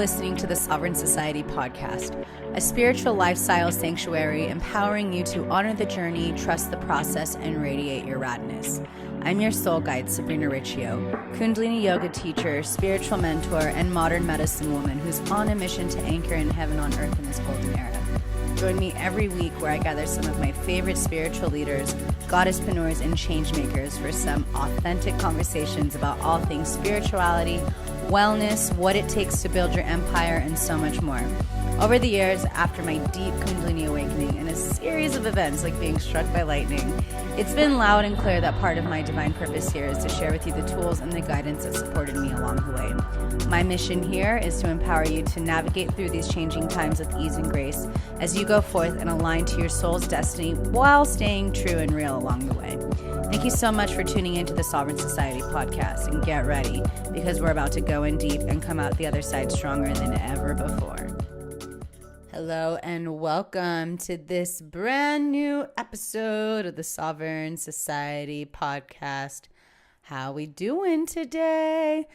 listening to the Sovereign Society podcast, a spiritual lifestyle sanctuary empowering you to honor the journey, trust the process, and radiate your radness. I'm your soul guide, Sabrina Riccio, Kundalini yoga teacher, spiritual mentor, and modern medicine woman who's on a mission to anchor in heaven on earth in this golden era. Join me every week where I gather some of my favorite spiritual leaders, goddesspreneurs, and changemakers for some authentic conversations about all things spirituality, wellness, what it takes to build your empire, and so much more. Over the years, after my deep Kundalini awakening and a series of events like being struck by lightning, it's been loud and clear that part of my divine purpose here is to share with you the tools and the guidance that supported me along the way. My mission here is to empower you to navigate through these changing times with ease and grace as you go forth and align to your soul's destiny while staying true and real along the way. Thank you so much for tuning into the Sovereign Society podcast, and get ready because we're about to go in deep and come out the other side stronger than ever before. Hello and welcome to this brand new episode of the Sovereign Society podcast. How we doing today?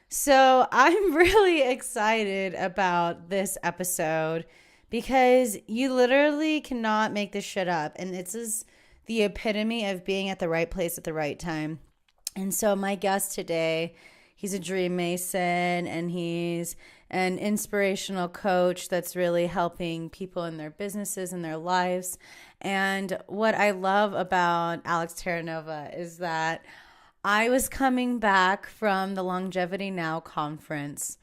So I'm really excited about this episode because you literally cannot make this shit up. And this is the epitome of being at the right place at the right time. And so my guest today, he's a DreamMason and he's an inspirational coach that's really helping people in their businesses and their lives. And what I love about Alex Terranova is that I was coming back from the Longevity Now conference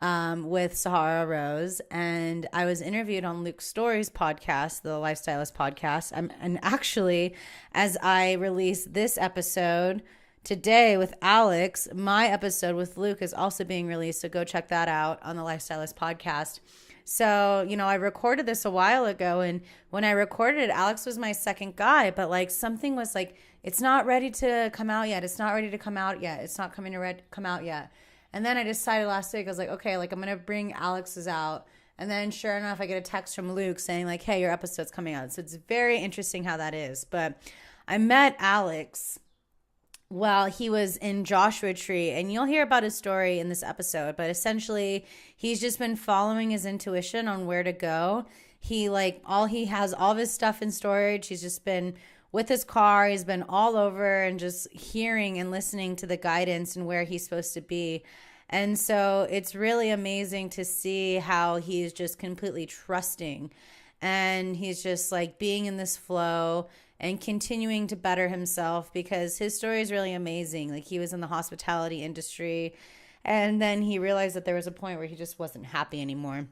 with Sahara Rose, and I was interviewed on Luke Story's podcast, the Lifestylist podcast. And actually, as I release this episode today with Alex, my episode with Luke is also being released, so go check that out on the Lifestylist podcast. So, I recorded this a while ago, and when I recorded it, Alex was my second guy, but like something was like, it's not ready to come out yet. It's not ready to come out yet. It's not coming to come out yet. And then I decided last week, I was like, okay, like I'm going to bring Alex's out. And then sure enough, I get a text from Luke saying like, hey, your episode's coming out. So it's very interesting how that is. But I met Alex while he was in Joshua Tree, and you'll hear about his story in this episode, but essentially he's just been following his intuition on where to go. He has all of his stuff in storage. He's just been with his car. He's been all over and just hearing and listening to the guidance and where he's supposed to be. And so it's really amazing to see how he's just completely trusting, and he's just like being in this flow and continuing to better himself, because his story is really amazing. Like, he was in the hospitality industry, and then he realized that there was a point where he just wasn't happy anymore.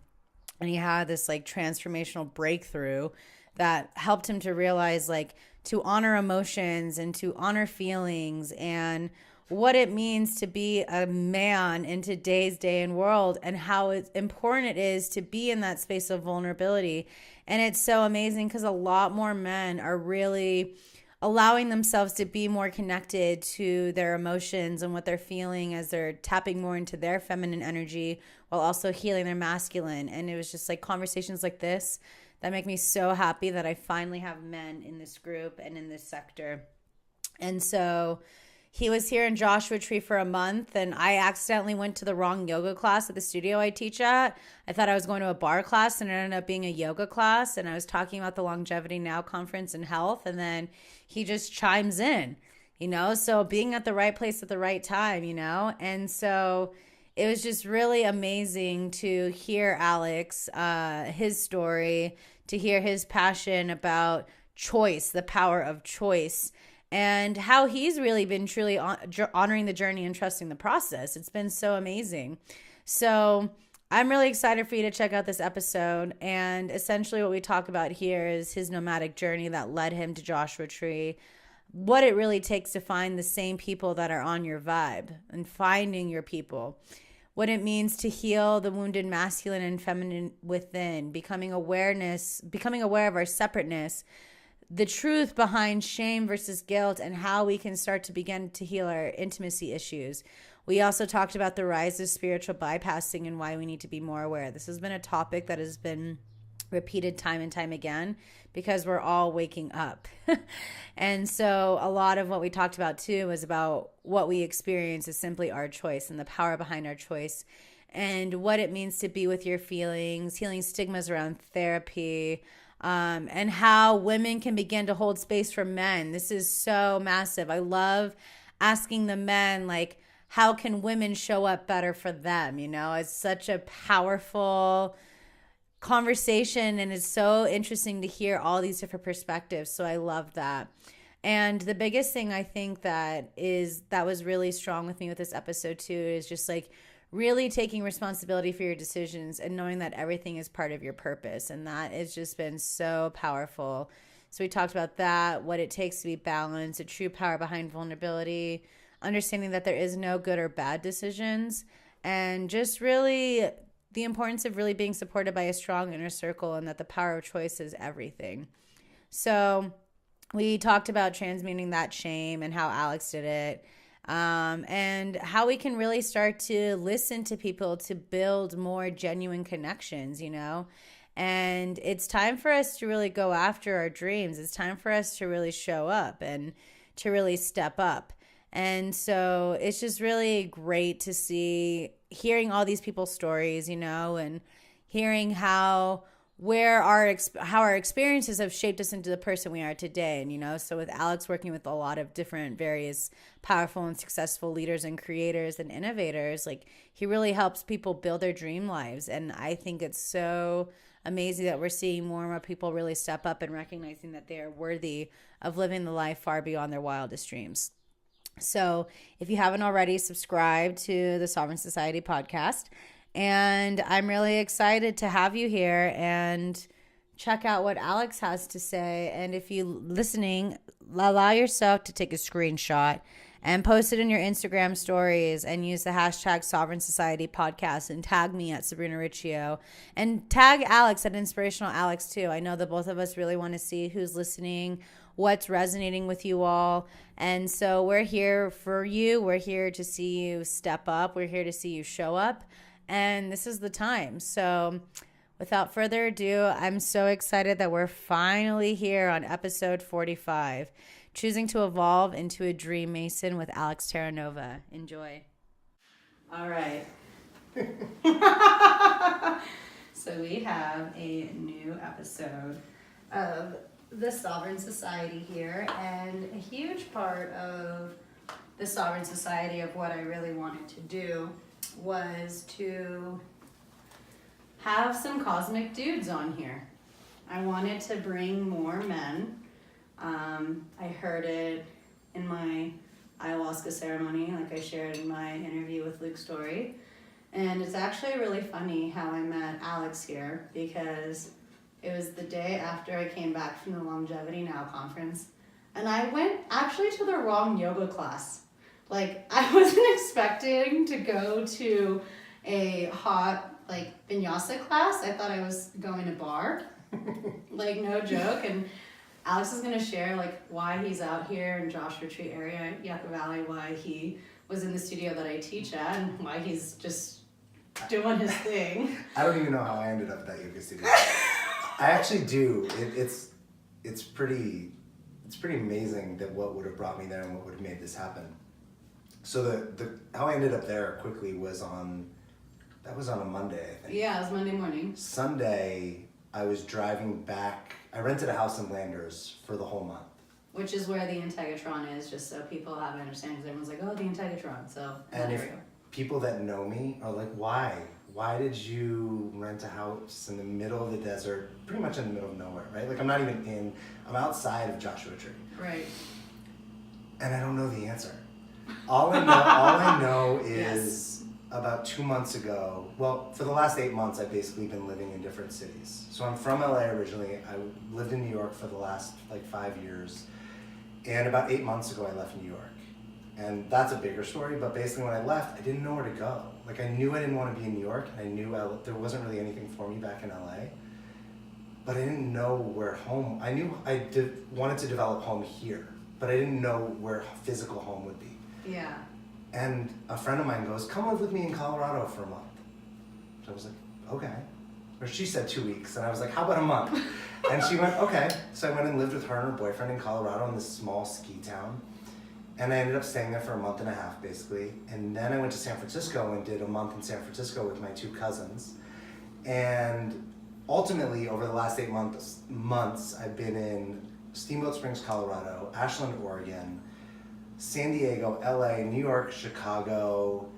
And he had this like transformational breakthrough that helped him to realize like to honor emotions and to honor feelings and what it means to be a man in today's day and world, and how important it is to be in that space of vulnerability. And it's so amazing because a lot more men are really allowing themselves to be more connected to their emotions and what they're feeling as they're tapping more into their feminine energy while also healing their masculine. And it was just like conversations like this that make me so happy that I finally have men in this group and in this sector. And so he was here in Joshua Tree for a month, and I accidentally went to the wrong yoga class at the studio I teach at. I thought I was going to a bar class, and it ended up being a yoga class, and I was talking about the Longevity Now conference and health, and then he just chimes in, so being at the right place at the right time, and so it was just really amazing to hear Alex, his story, to hear his passion about choice, the power of choice, and how he's really been truly honoring the journey and trusting the process. It's been so amazing. So I'm really excited for you to check out this episode. And essentially what we talk about here is his nomadic journey that led him to Joshua Tree, what it really takes to find the same people that are on your vibe and finding your people, what it means to heal the wounded masculine and feminine within, becoming aware of our separateness, the truth behind shame versus guilt, and how we can start to begin to heal our intimacy issues. We also talked about the rise of spiritual bypassing and why we need to be more aware. This has been a topic that has been repeated time and time again because we're all waking up. And so a lot of what we talked about too was about what we experience is simply our choice and the power behind our choice. and what it means to be with your feelings, healing stigmas around therapy, and how women can begin to hold space for men. This is so massive. I love asking the men, like, how can women show up better for them? You know, it's such a powerful conversation, and it's so interesting to hear all these different perspectives. So I love that. And the biggest thing I think that was really strong with me with this episode too is just like really taking responsibility for your decisions and knowing that everything is part of your purpose. And that has just been so powerful. So we talked about that, what it takes to be balanced, the true power behind vulnerability, understanding that there is no good or bad decisions, and just really the importance of really being supported by a strong inner circle, and that the power of choice is everything. So we talked about transmuting that shame and how Alex did it, and how we can really start to listen to people to build more genuine connections, you know? And it's time for us to really go after our dreams. It's time for us to really show up and to really step up. And so it's just really great to see, hearing all these people's stories, you know, and hearing how our experiences have shaped us into the person we are today. And, you know, so with Alex working with a lot of different various powerful and successful leaders and creators and innovators, like, he really helps people build their dream lives. And I think it's so amazing that we're seeing more and more people really step up and recognizing that they are worthy of living the life far beyond their wildest dreams. So if you haven't already, subscribe to the Sovereign Society podcast. And I'm really excited to have you here and check out what Alex has to say. And if you're listening, allow yourself to take a screenshot and post it in your Instagram stories and use the hashtag Sovereign Society podcast and tag me at Sabrina Riccio and tag Alex at Inspirational Alex too. I know that both of us really want to see who's listening, what's resonating with you all. And so we're here for you. We're here to see you step up. We're here to see you show up. And this is the time. So without further ado, I'm so excited that we're finally here on episode 45, Choosing to Evolve into a DreamMason with Alex Terranova. Enjoy. All right. So we have a new episode of the Sovereign Society here, and a huge part of the Sovereign Society of what I really wanted to do was to have some cosmic dudes on here. I wanted to bring more men. I heard it in my ayahuasca ceremony, like I shared in my interview with Luke Story. And it's actually really funny how I met Alex here, because it was the day after I came back from the Longevity Now conference. And I went actually to the wrong yoga class. Like, I wasn't expecting to go to a hot, like, vinyasa class. I thought I was going to bar. Like, no joke. And Alex is going to share, like, why he's out here in Joshua Tree area, Yucca Valley, why he was in the studio that I teach at, and why he's just doing his thing. I don't even know how I ended up at that yoga studio. I actually do. It's pretty amazing that what would have brought me there and what would have made this happen. So the how I ended up there quickly was on a Monday, I think. Yeah, it was Monday morning. Sunday, I was driving back. I rented a house in Landers for the whole month. Which is where the Integratron is, just so people have an understanding. Because everyone's like, oh, the Integratron. So, and if people that know me are like, why? Why did you rent a house in the middle of the desert, pretty much in the middle of nowhere, right? Like, I'm outside of Joshua Tree. Right. And I don't know the answer. All I know is yes. About 2 months ago, well, for the last 8 months, I've basically been living in different cities. So I'm from LA originally. I lived in New York for the last 5 years. And about 8 months ago, I left New York. And that's a bigger story, but basically when I left, I didn't know where to go. Like, I knew I didn't want to be in New York, and I knew there wasn't really anything for me back in LA. But I didn't know where home, I knew I wanted to develop home here, but I didn't know where physical home would be. Yeah. And a friend of mine goes, come live with me in Colorado for a month. So I was like, okay. Or she said 2 weeks, and I was like, how about a month? And she went, okay. So I went and lived with her and her boyfriend in Colorado in this small ski town. And I ended up staying there for a month and a half, basically. And then I went to San Francisco and did a month in San Francisco with my 2 cousins. And ultimately, over the last 8 months, I've been in Steamboat Springs, Colorado, Ashland, Oregon, San Diego, LA, New York, Chicago.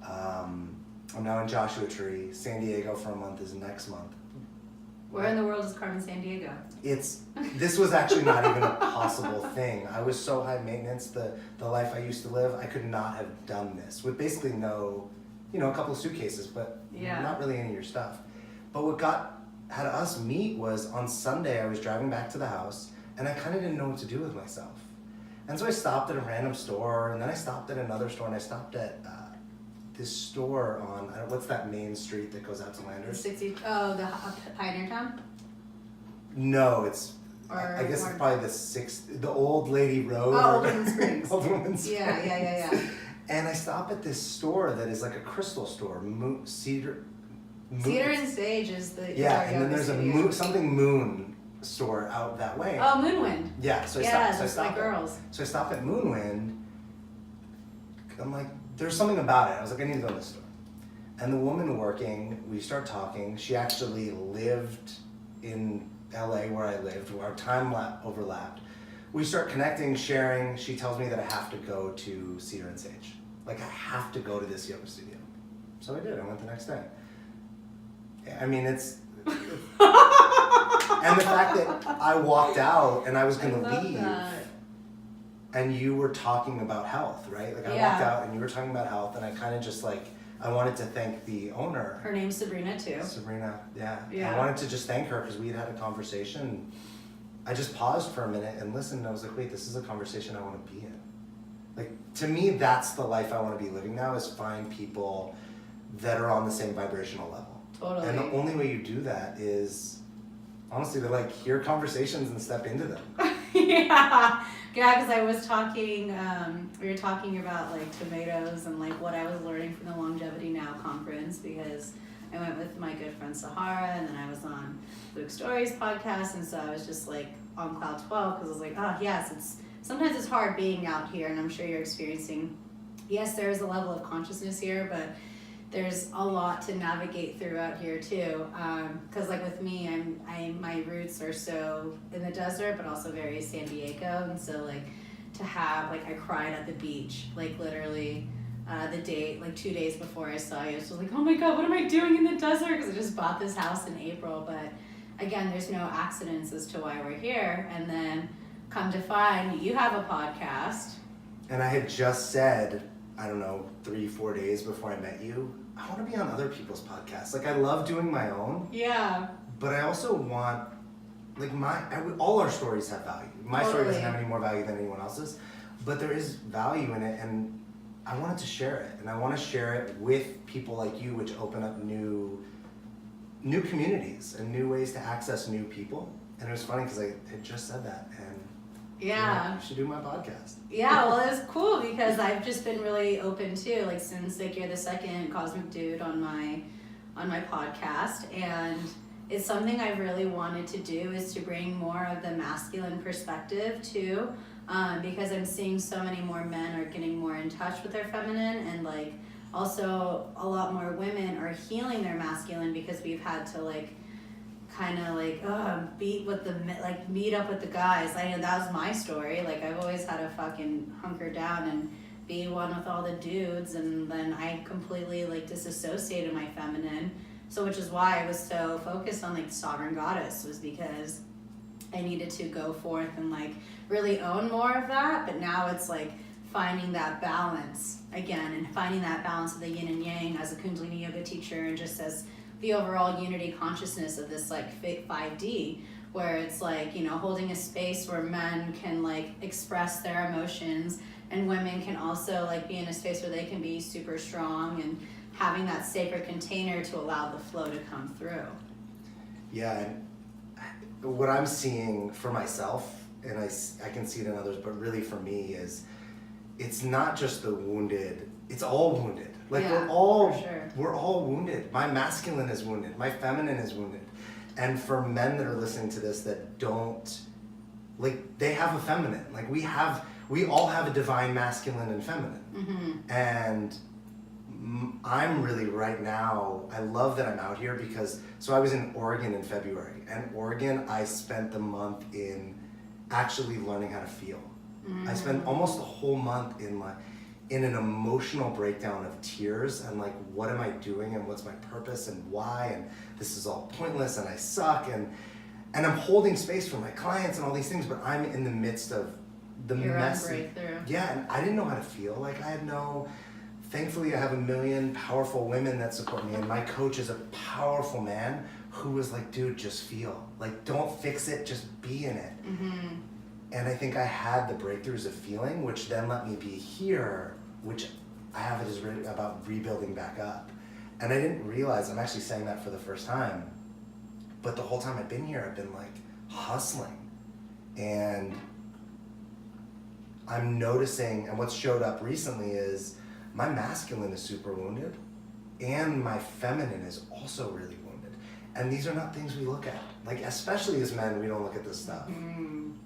I'm now in Joshua Tree. San Diego for a month is next month. Where in the world is Carmen San Diego? This was actually not even a possible thing. I was so high maintenance, the life I used to live, I could not have done this with basically no, a couple of suitcases, but not really any of your stuff. But what had us meet was on Sunday I was driving back to the house and I kind of didn't know what to do with myself. And so I stopped at a random store, and then I stopped at another store, and I stopped at this store on, what's that main street that goes out to Landers? The Pioneer Town? No, I guess it's probably the Old Lady Road. Oh, Old Women's Springs. Old Women's Springs. Yeah. And I stop at this store that is like a crystal store, Cedar and Sage is the and then there's a something Moon store out that way. Oh, Moonwind. Yeah, so I stopped. Girls. So I stopped at Moonwind. I'm like, there's something about it. I was like, I need to go to this store. And the woman working, we start talking. She actually lived in LA where I lived, where our time overlapped. We start connecting, sharing. She tells me that I have to go to Cedar and Sage. Like, I have to go to this yoga studio. So I did. I went the next day. I mean, it's... And the fact that I walked out and I was going to leave, and you were talking about health, right? Like, I walked out and you were talking about health, and I kind of just like, I wanted to thank the owner. Her name's Sabrina too. Sabrina, yeah. I wanted to just thank her because we had a conversation. I just paused for a minute and listened, and I was like, wait, this is a conversation I want to be in. Like, to me, that's the life I want to be living now, is find people that are on the same vibrational level. Totally. And the only way you do that is, honestly, to like hear conversations and step into them. Yeah, because I was talking, we were talking about like tomatoes and like what I was learning from the Longevity Now conference, because I went with my good friend Sahara, and then I was on Luke Story's podcast, and so I was just like on cloud 12, because I was like, oh yes, sometimes it's hard being out here, and I'm sure you're experiencing, yes, there is a level of consciousness here, but there's a lot to navigate through out here too, because like with me, my roots are so in the desert, but also very San Diego, and so like to have like I cried at the beach, like literally the day, like 2 days before I saw you. I was just like, oh my god, what am I doing in the desert? Because I just bought this house in April, but again, there's no accidents as to why we're here. And then come to find you have a podcast, and I had just said, I don't know, 3-4 days before I met you, I want to be on other people's podcasts. Like, I love doing my own. Yeah. But I also want, like, all our stories have value. My story doesn't have any more value than anyone else's, but there is value in it, and I wanted to share it. And I want to share it with people like you, which open up new communities and new ways to access new people. And it was funny because I had just said that, and you should do my podcast. Yeah, well, it was cool because I've just been really open too, like since like you're the second cosmic dude on my podcast, and it's something I really wanted to do, is to bring more of the masculine perspective too, because I'm seeing so many more men are getting more in touch with their feminine, and like also a lot more women are healing their masculine, because we've had to like kind of like meet up with the guys. I know that was my story. Like, I've always had to fucking hunker down and be one with all the dudes, and then I completely like disassociated my feminine. So which is why I was so focused on like sovereign goddess, was because I needed to go forth and like really own more of that. But now it's like finding that balance again, and finding that balance of the yin and yang as a Kundalini yoga teacher, and just as the overall unity consciousness of this like 5D, where it's like, holding a space where men can like express their emotions, and women can also like be in a space where they can be super strong, and having that sacred container to allow the flow to come through. Yeah, and what I'm seeing for myself, and I can see it in others, but really for me, is it's not just the wounded, it's all wounded. Like, we're all wounded. My masculine is wounded. My feminine is wounded. And for men that are listening to this that don't, like, they have a feminine. Like, we have we all have a divine masculine and feminine. And I'm really right now, I love that I'm out here because, so I was in Oregon in February, and Oregon, I spent the month in actually learning how to feel. I spent almost the whole month in an emotional breakdown of tears and like, what am I doing and what's my purpose and why, and this is all pointless and I suck, and I'm holding space for my clients and all these things, but I'm in the midst of the mess. Yeah, and I didn't know how to feel. Like thankfully I have a million powerful women that support me, and my coach is a powerful man who was like, dude, just feel. Like, don't fix it, just be in it. And I think I had the breakthroughs of feeling, which then let me be here, which I have it is about rebuilding back up. And I didn't realize, I'm actually saying that for the first time, but the whole time I've been here, I've been like hustling. And I'm noticing, and what's showed up recently is my masculine is super wounded and my feminine is also really wounded. And these are not things we look at. Like, especially as men, we don't look at this stuff.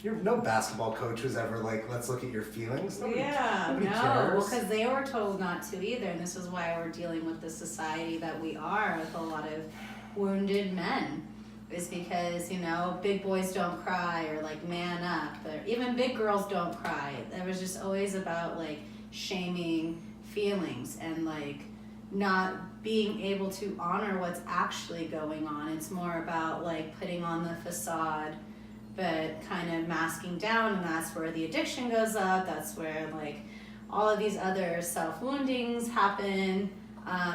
You're no basketball coach who's ever like, let's look at your feelings. Nobody cares. Well, because they were told not to either. And this is why we're dealing with the society that we are, with a lot of wounded men. Is because, big boys don't cry, or like man up, or even big girls don't cry. It was just always about like shaming feelings and like not being able to honor what's actually going on. It's more about like putting on the facade, but kind of masking down, and that's where the addiction goes up. That's where like all of these other self-woundings happen,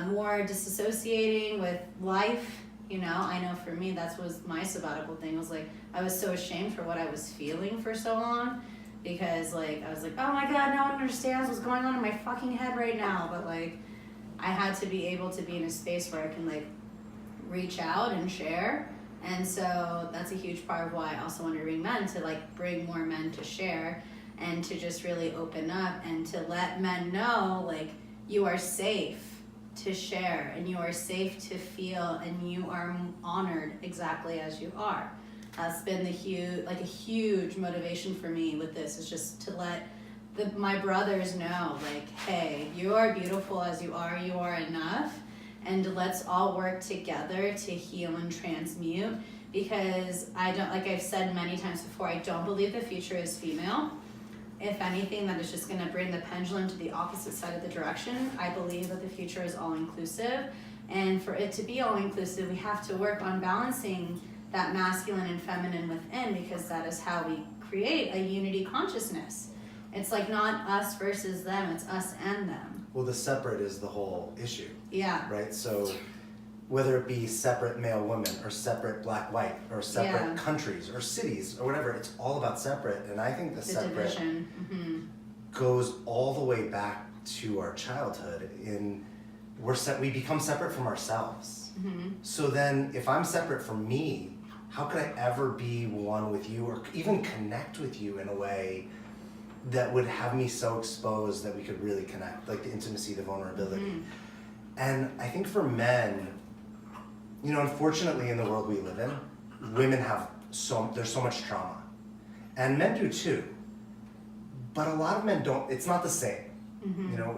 more disassociating with life. I know for me, that was my sabbatical thing. Was like, I was so ashamed for what I was feeling for so long, because like, I was like, oh my God, no one understands what's going on in my fucking head right now. But like, I had to be able to be in a space where I can like reach out and share. And so that's a huge part of why I also want to bring men, to like bring more men to share and to just really open up and to let men know like, you are safe to share, and you are safe to feel, and you are honored exactly as you are. That's been a huge motivation for me with this, is just to let my brothers know, like, hey, you are beautiful as you are enough, and let's all work together to heal and transmute, because I don't, like I've said many times before, I don't believe the future is female. If anything, that is just going to bring the pendulum to the opposite side of the direction. I believe that the future is all-inclusive. And for it to be all-inclusive, we have to work on balancing that masculine and feminine within, because that is how we create a unity consciousness. It's like not us versus them, it's us and them. Well, the separate is the whole issue. Yeah. Right? So whether it be separate male women or separate black white or separate countries or cities or whatever, it's all about separate. And I think the separate division goes all the way back to our childhood. We become separate from ourselves. So then if I'm separate from me, how could I ever be one with you or even connect with you in a way that would have me so exposed that we could really connect, like the intimacy, the vulnerability. And I think for men, unfortunately in the world we live in, women there's so much trauma. And men do too. But a lot of men don't, it's not the same.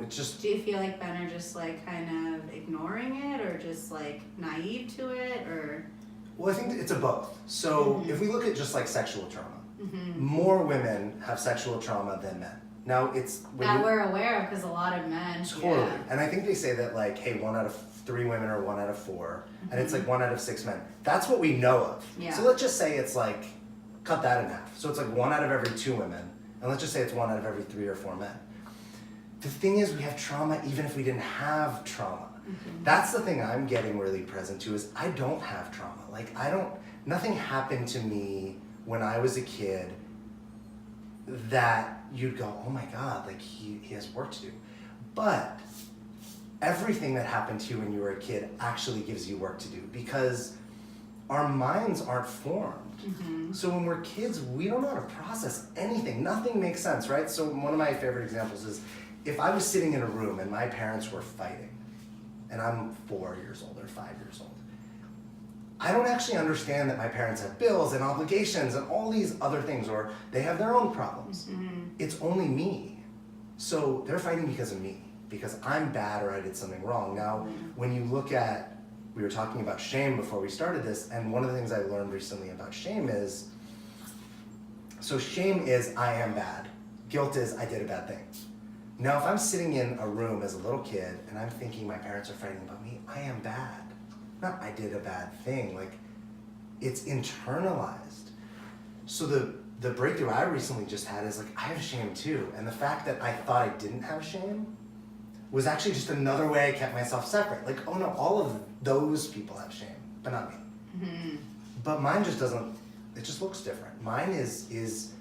It's just... Do you feel like men are just like kind of ignoring it, or just like naive to it, or? Well, I think it's a both. So if we look at just like sexual trauma, more women have sexual trauma than men. Now it's... That we're aware of, because a lot of men... Totally. Yeah. And I think they say that like, hey, 1 out of 3 women or 1 out of 4, and it's like 1 out of 6 men. That's what we know of. Yeah. So let's just say it's like, cut that in half. So it's like 1 out of every 2 women, and let's just say it's 1 out of every 3 or 4 men. The thing is, we have trauma even if we didn't have trauma. That's the thing I'm getting really present to, is I don't have trauma. Like nothing happened to me when I was a kid that you'd go, oh my God, like he has work to do. But everything that happened to you when you were a kid actually gives you work to do, because our minds aren't formed. So when we're kids, we don't know how to process anything. Nothing makes sense, right? So one of my favorite examples is, if I was sitting in a room and my parents were fighting, and I'm 4 years old or 5 years old, I don't actually understand that my parents have bills and obligations and all these other things, or they have their own problems. It's only me. So they're fighting because of me, because I'm bad or I did something wrong. Now, when you look at, we were talking about shame before we started this, and one of the things I learned recently about shame is, so shame is I am bad. Guilt is I did a bad thing. Now, if I'm sitting in a room as a little kid and I'm thinking my parents are fighting about me, I am bad. Not I did a bad thing. Like, it's internalized. So the breakthrough I recently just had is like, I have shame too. And the fact that I thought I didn't have shame was actually just another way I kept myself separate. Like, oh no, all of those people have shame, but not me. But mine just doesn't, it just looks different. Mine is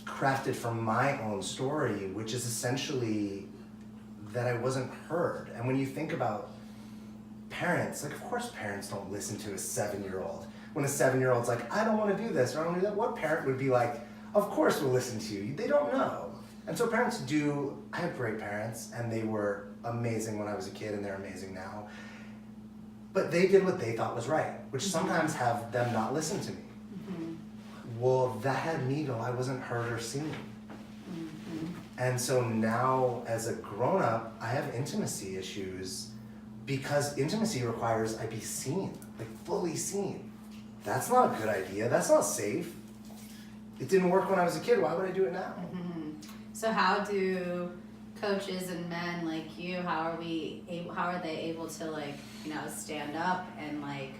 crafted from my own story, which is essentially that I wasn't heard. And when you think about parents, like, of course parents don't listen to a 7-year-old. When a 7-year-old's like, I don't want to do this or I don't want to do that, what parent would be like, of course we'll listen to you? They don't know. And so parents do, I have great parents and they were amazing when I was a kid and they're amazing now. But they did what they thought was right, which sometimes have them not listen to me. Well, that had me go, I wasn't heard or seen. And so now as a grown-up, I have intimacy issues because intimacy requires I be seen, like fully seen. That's not a good idea. That's not safe. It didn't work when I was a kid. Why would I do it now? So how do coaches and men like you, how are they able to, like, you know, stand up and like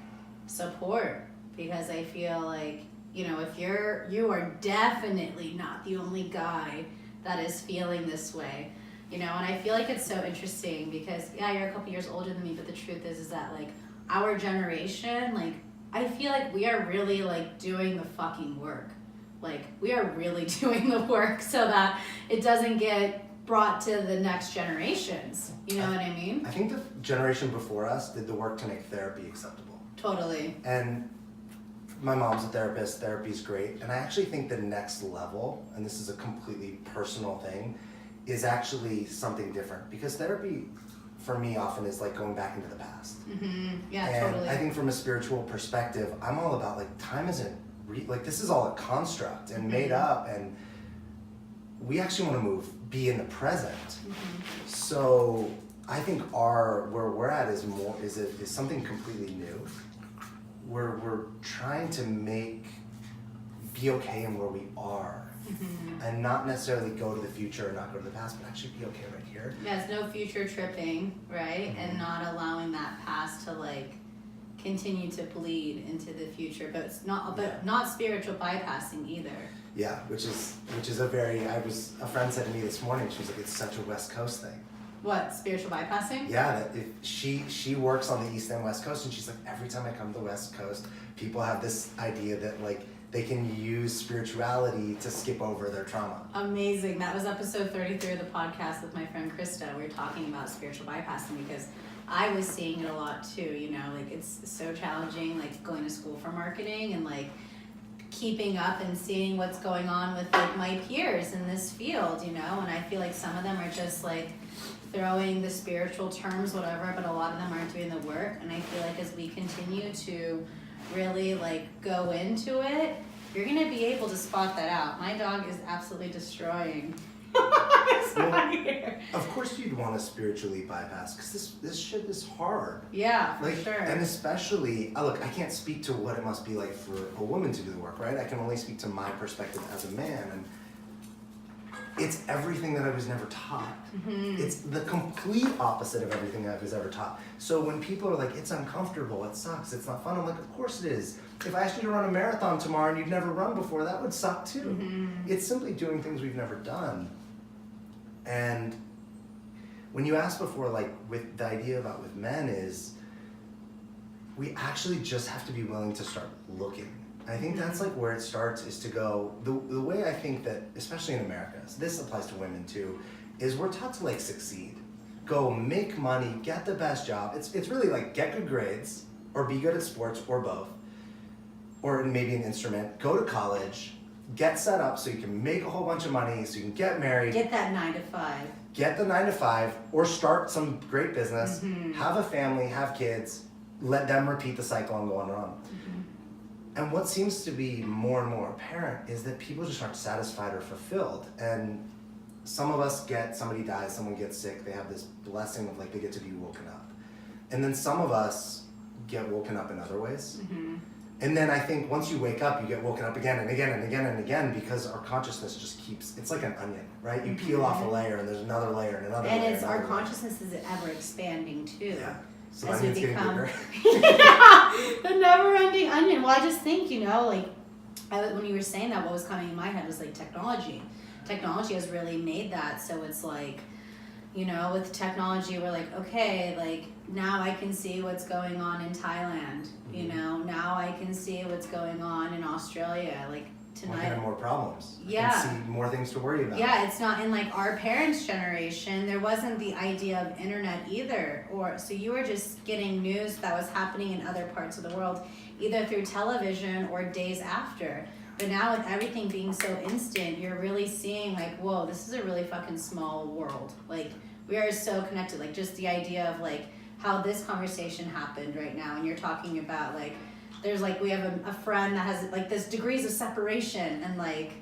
support? Because I feel like, you know, if you are definitely not the only guy that is feeling this way, you know, and I feel like it's so interesting because, yeah, you're a couple years older than me, but the truth is that, like, our generation, like, I feel like we are really, like, doing the fucking work. Like, we are really doing the work so that it doesn't get brought to the next generations. You know what I mean? I think the generation before us did the work to make therapy acceptable. Totally. And my mom's a therapist, therapy's great, and I actually think the next level, and this is a completely personal thing, is actually something different. Because therapy, for me, often is like going back into the past. Yeah, and totally. I think from a spiritual perspective, I'm all about, like, time isn't, like, this is all a construct and made up, and we actually want to be in the present. So I think where we're at is something completely new. We're trying to be okay in where we are, and not necessarily go to the future or not go to the past, but actually be okay right here. Yeah, it's no future tripping, right? And not allowing that past to, like, continue to bleed into the future, but it's not, not spiritual bypassing either. Yeah, which is a friend said to me this morning, she was like, it's such a West Coast thing. What, spiritual bypassing? Yeah, that if she works on the East and West Coast, and she's like, every time I come to the West Coast, people have this idea that, like, they can use spirituality to skip over their trauma. Amazing. That was episode 33 of the podcast with my friend Krista. We were talking about spiritual bypassing because I was seeing it a lot too, you know, like, it's so challenging, like, going to school for marketing and, like, keeping up and seeing what's going on with, like, my peers in this field, you know, and I feel like some of them are just, like, throwing the spiritual terms, whatever, but a lot of them aren't doing the work. And I feel like as we continue to really, like, go into it, you're gonna be able to spot that out. My dog is absolutely destroying. Of course you'd want to spiritually bypass, because this shit is hard. Yeah, for like, sure. And especially, look, I can't speak to what it must be like for a woman to do the work, right? I can only speak to my perspective as a man, and it's everything that I was never taught. It's the complete opposite of everything I was ever taught. So when people are like, it's uncomfortable, it sucks, it's not fun, I'm like, of course it is. If I asked you to run a marathon tomorrow and you'd never run before, that would suck too. It's simply doing things we've never done. And when you asked before, like, with the idea about with men is, we actually just have to be willing to start looking. I think that's, like, where it starts, is to go, the way I think that, especially in America, so this applies to women too, is we're taught to, like, succeed. Go make money, get the best job. It's really like, get good grades, or be good at sports, or both, or maybe an instrument, go to college, get set up so you can make a whole bunch of money, so you can get married. Get that 9 to 5. Get the 9 to 5, or start some great business, have a family, have kids, let them repeat the cycle and go on and on. And what seems to be more and more apparent is that people just aren't satisfied or fulfilled. And some of us somebody dies, someone gets sick, they have this blessing of like they get to be woken up. And then some of us get woken up in other ways. And then I think once you wake up, you get woken up again and again and again and again, because our consciousness just keeps, it's like an onion, right? You peel off a layer and there's another layer and another layer. And it's our consciousness is ever expanding too. Yeah. So as the we onion's become, getting bigger. the never-ending onion. Well, I just think, like, when you were saying that, what was coming in my head was like technology. Technology has really made that. So it's like, with technology, we're like, okay, like now I can see what's going on in Thailand. Now I can see what's going on in Australia. Like tonight. We're having more problems. Yeah. I can see more things to worry about. Yeah, it's not in like our parents' generation. There wasn't the idea of internet either, so you were just getting news that was happening in other parts of the world, either through television or days after. But now with everything being so instant, you're really seeing like, whoa, this is a really fucking small world. Like we are so connected. Like just the idea of like how this conversation happened right now, and you're talking about like. There's like, we have a friend that has like this degrees of separation and like,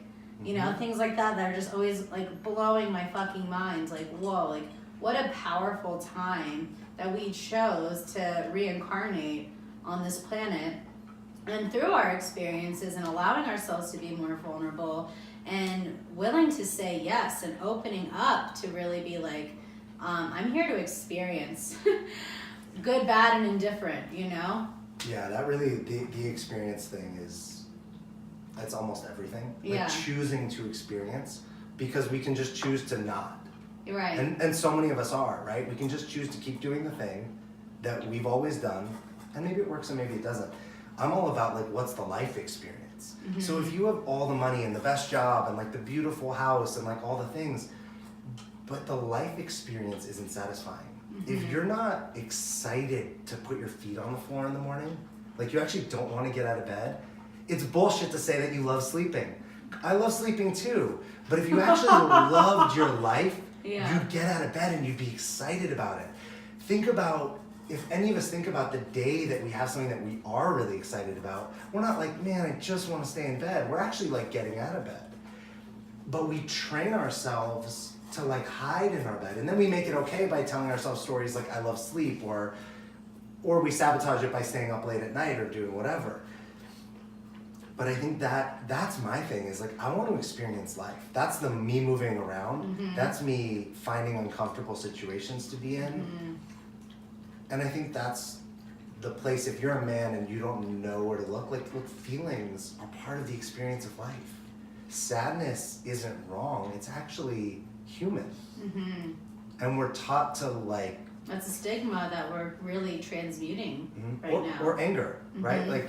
things like that are just always like blowing my fucking mind. Like, whoa, like what a powerful time that we chose to reincarnate on this planet. And through our experiences and allowing ourselves to be more vulnerable and willing to say yes and opening up to really be like, I'm here to experience good, bad, and indifferent, Yeah, that really, the experience thing that's almost everything. Like choosing to experience, because we can just choose to not. Right. And so many of us are, right? We can just choose to keep doing the thing that we've always done, and maybe it works and maybe it doesn't. I'm all about like, what's the life experience? So if you have all the money and the best job and like the beautiful house and like all the things, but the life experience isn't satisfying. If you're not excited to put your feet on the floor in the morning, like you actually don't want to get out of bed, it's bullshit to say that you love sleeping. I love sleeping too, but if you actually loved your life, you'd get out of bed and you'd be excited about it. Think about, if any of us think about the day that we have something that we are really excited about, we're not like, man, I just want to stay in bed. We're actually like getting out of bed. But we train ourselves to like hide in our bed, and then we make it okay by telling ourselves stories like I love sleep, or we sabotage it by staying up late at night or doing whatever. But I think that's my thing, is like I want to experience life. That's the me moving around. That's me finding uncomfortable situations to be in. And I think that's the place, if you're a man and you don't know where to look, like feelings are part of the experience of life. Sadness isn't wrong, it's actually human. And we're taught to like, that's a stigma that we're really transmuting right now. Or anger, right? Like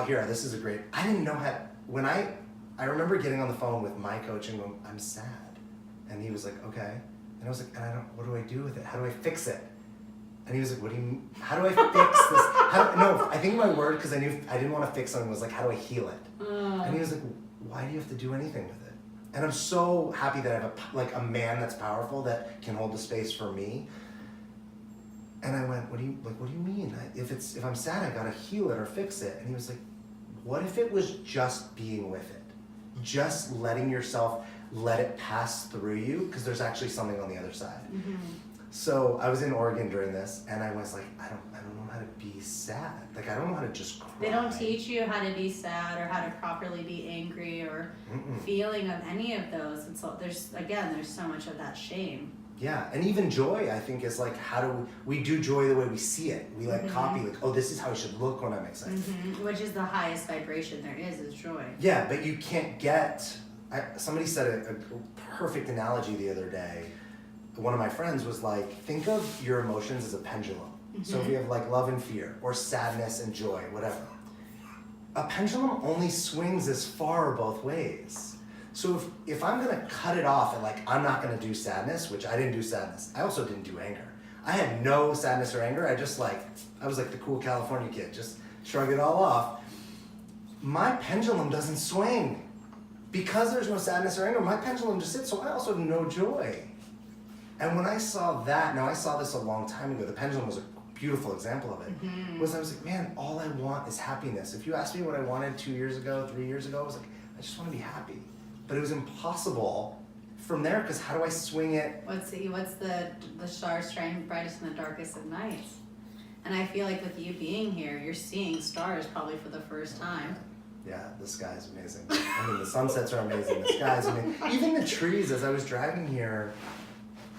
here, this is a great, I didn't know how, when I remember getting on the phone with my coach and going, I'm sad. And he was like, okay. And I was like, what do I do with it? How do I fix it? And he was like, what do you mean? How do I fix this? I think my word, because I knew I didn't want to fix something, was like, how do I heal it? And he was like, why do you have to do anything with it? And I'm so happy that I have a man that's powerful that can hold the space for me. And I went, what do you mean? If I'm sad, I gotta heal it or fix it. And he was like, what if it was just being with it? Just letting yourself let it pass through you, because there's actually something on the other side. So I was in Oregon during this, and I was like, I don't know how to be sad. Like, I don't know how to just cry. They don't teach you how to be sad or how to properly be angry or feeling of any of those. And so there's so much of that shame. Yeah, and even joy, I think, is like, how do we do joy the way we see it? We copy, like, oh, this is how I should look when I'm excited. Which is the highest vibration there is joy. Yeah, but you can't get, somebody said a perfect analogy the other day. One of my friends was like, think of your emotions as a pendulum. So if you have like love and fear, or sadness and joy, whatever, a pendulum only swings as far both ways. So if I'm gonna cut it off and like, I'm not gonna do sadness, which I didn't do sadness, I also didn't do anger. I had no sadness or anger, I was like the cool California kid, just shrug it all off. My pendulum doesn't swing. Because there's no sadness or anger, my pendulum just sits, so I also have no joy. And when I saw that, now I saw this a long time ago, the pendulum was a beautiful example of it, was I was like, man, all I want is happiness. If you asked me what I wanted 2 years ago, 3 years ago, I was like, I just want to be happy. But it was impossible from there, because how do I swing it? What's the stars shine brightest in the darkest of nights? And I feel like with you being here, you're seeing stars probably for the first time. Yeah, the sky's amazing. I mean, the sunsets are amazing. The sky's amazing. Even the trees, as I was driving here,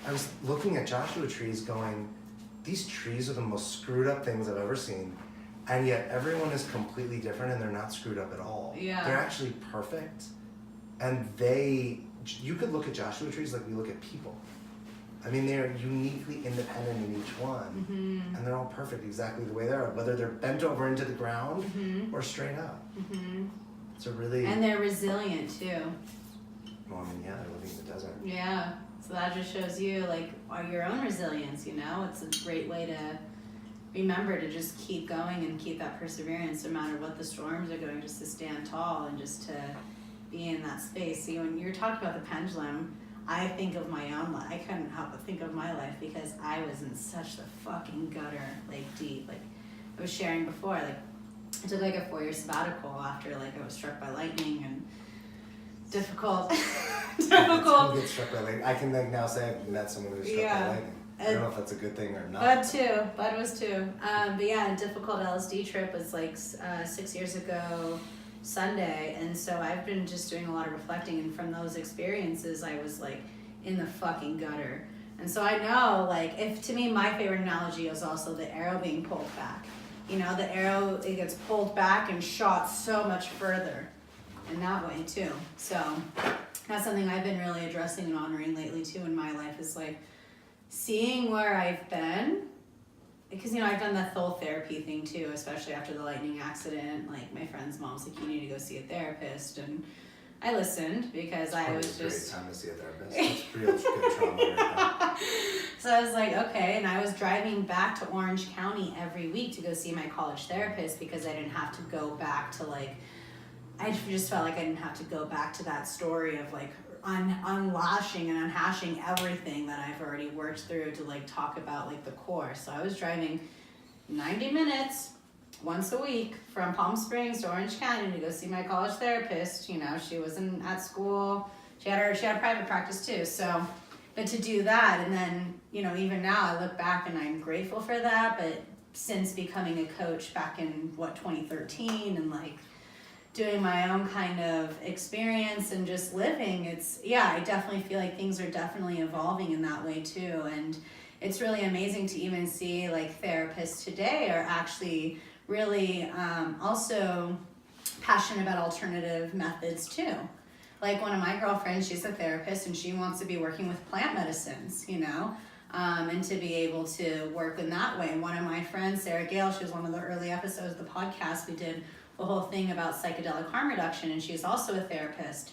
I was looking at Joshua trees going, these trees are the most screwed up things I've ever seen. And yet everyone is completely different and they're not screwed up at all. Yeah. They're actually perfect. And you could look at Joshua trees like we look at people. I mean, they're uniquely independent in each one. And they're all perfect exactly the way they are, whether they're bent over into the ground or straight up. It's a really... And they're resilient too. Well, I mean, yeah, they're living in the desert. Yeah, so that just shows you like your own resilience, you know? It's a great way to remember to just keep going and keep that perseverance no matter what the storms are going, just to stand tall and just to be in that space. See, when you're talking about the pendulum, I think of my own life. I couldn't help but think of my life because I was in such the fucking gutter, like deep. Like I was sharing before, like I took like a 4-year sabbatical after like I was struck by lightning and difficult. Who gets struck by lightning? I can like now say I've met someone who was struck by lightning. I don't know if that's a good thing or not. Bud was too. But yeah, a difficult LSD trip was like 6 years ago Sunday, and so I've been just doing a lot of reflecting, and from those experiences I was like in the fucking gutter. And so I know, like, if to me my favorite analogy is also the arrow being pulled back. You know, the arrow, it gets pulled back and shot so much further in that way too. So that's something I've been really addressing and honoring lately too in my life, is like seeing where I've been. Because, you know, I've done the whole therapy thing too, especially after the lightning accident. Like, my friend's mom's like, you need to go see a therapist. And I listened because I was just... It's a great time to see a therapist. It's real good trauma right. So I was like, okay. And I was driving back to Orange County every week to go see my college therapist because I didn't have to go back to, like... I just felt like I didn't have to go back to that story of, like, unlashing and unhashing everything that I've already worked through to like talk about like the core. So I was driving 90 minutes once a week from Palm Springs to Orange County to go see my college therapist. You know, she wasn't at school. She had a private practice too. So, but to do that, and then, you know, even now I look back and I'm grateful for that. But since becoming a coach back in 2013 and like doing my own kind of experience and just living, I definitely feel like things are definitely evolving in that way too. And it's really amazing to even see like therapists today are actually really also passionate about alternative methods too. Like one of my girlfriends, she's a therapist and she wants to be working with plant medicines, you know, and to be able to work in that way. And one of my friends, Sarah Gale, she was one of the early episodes of the podcast, we did the whole thing about psychedelic harm reduction, and she's also a therapist.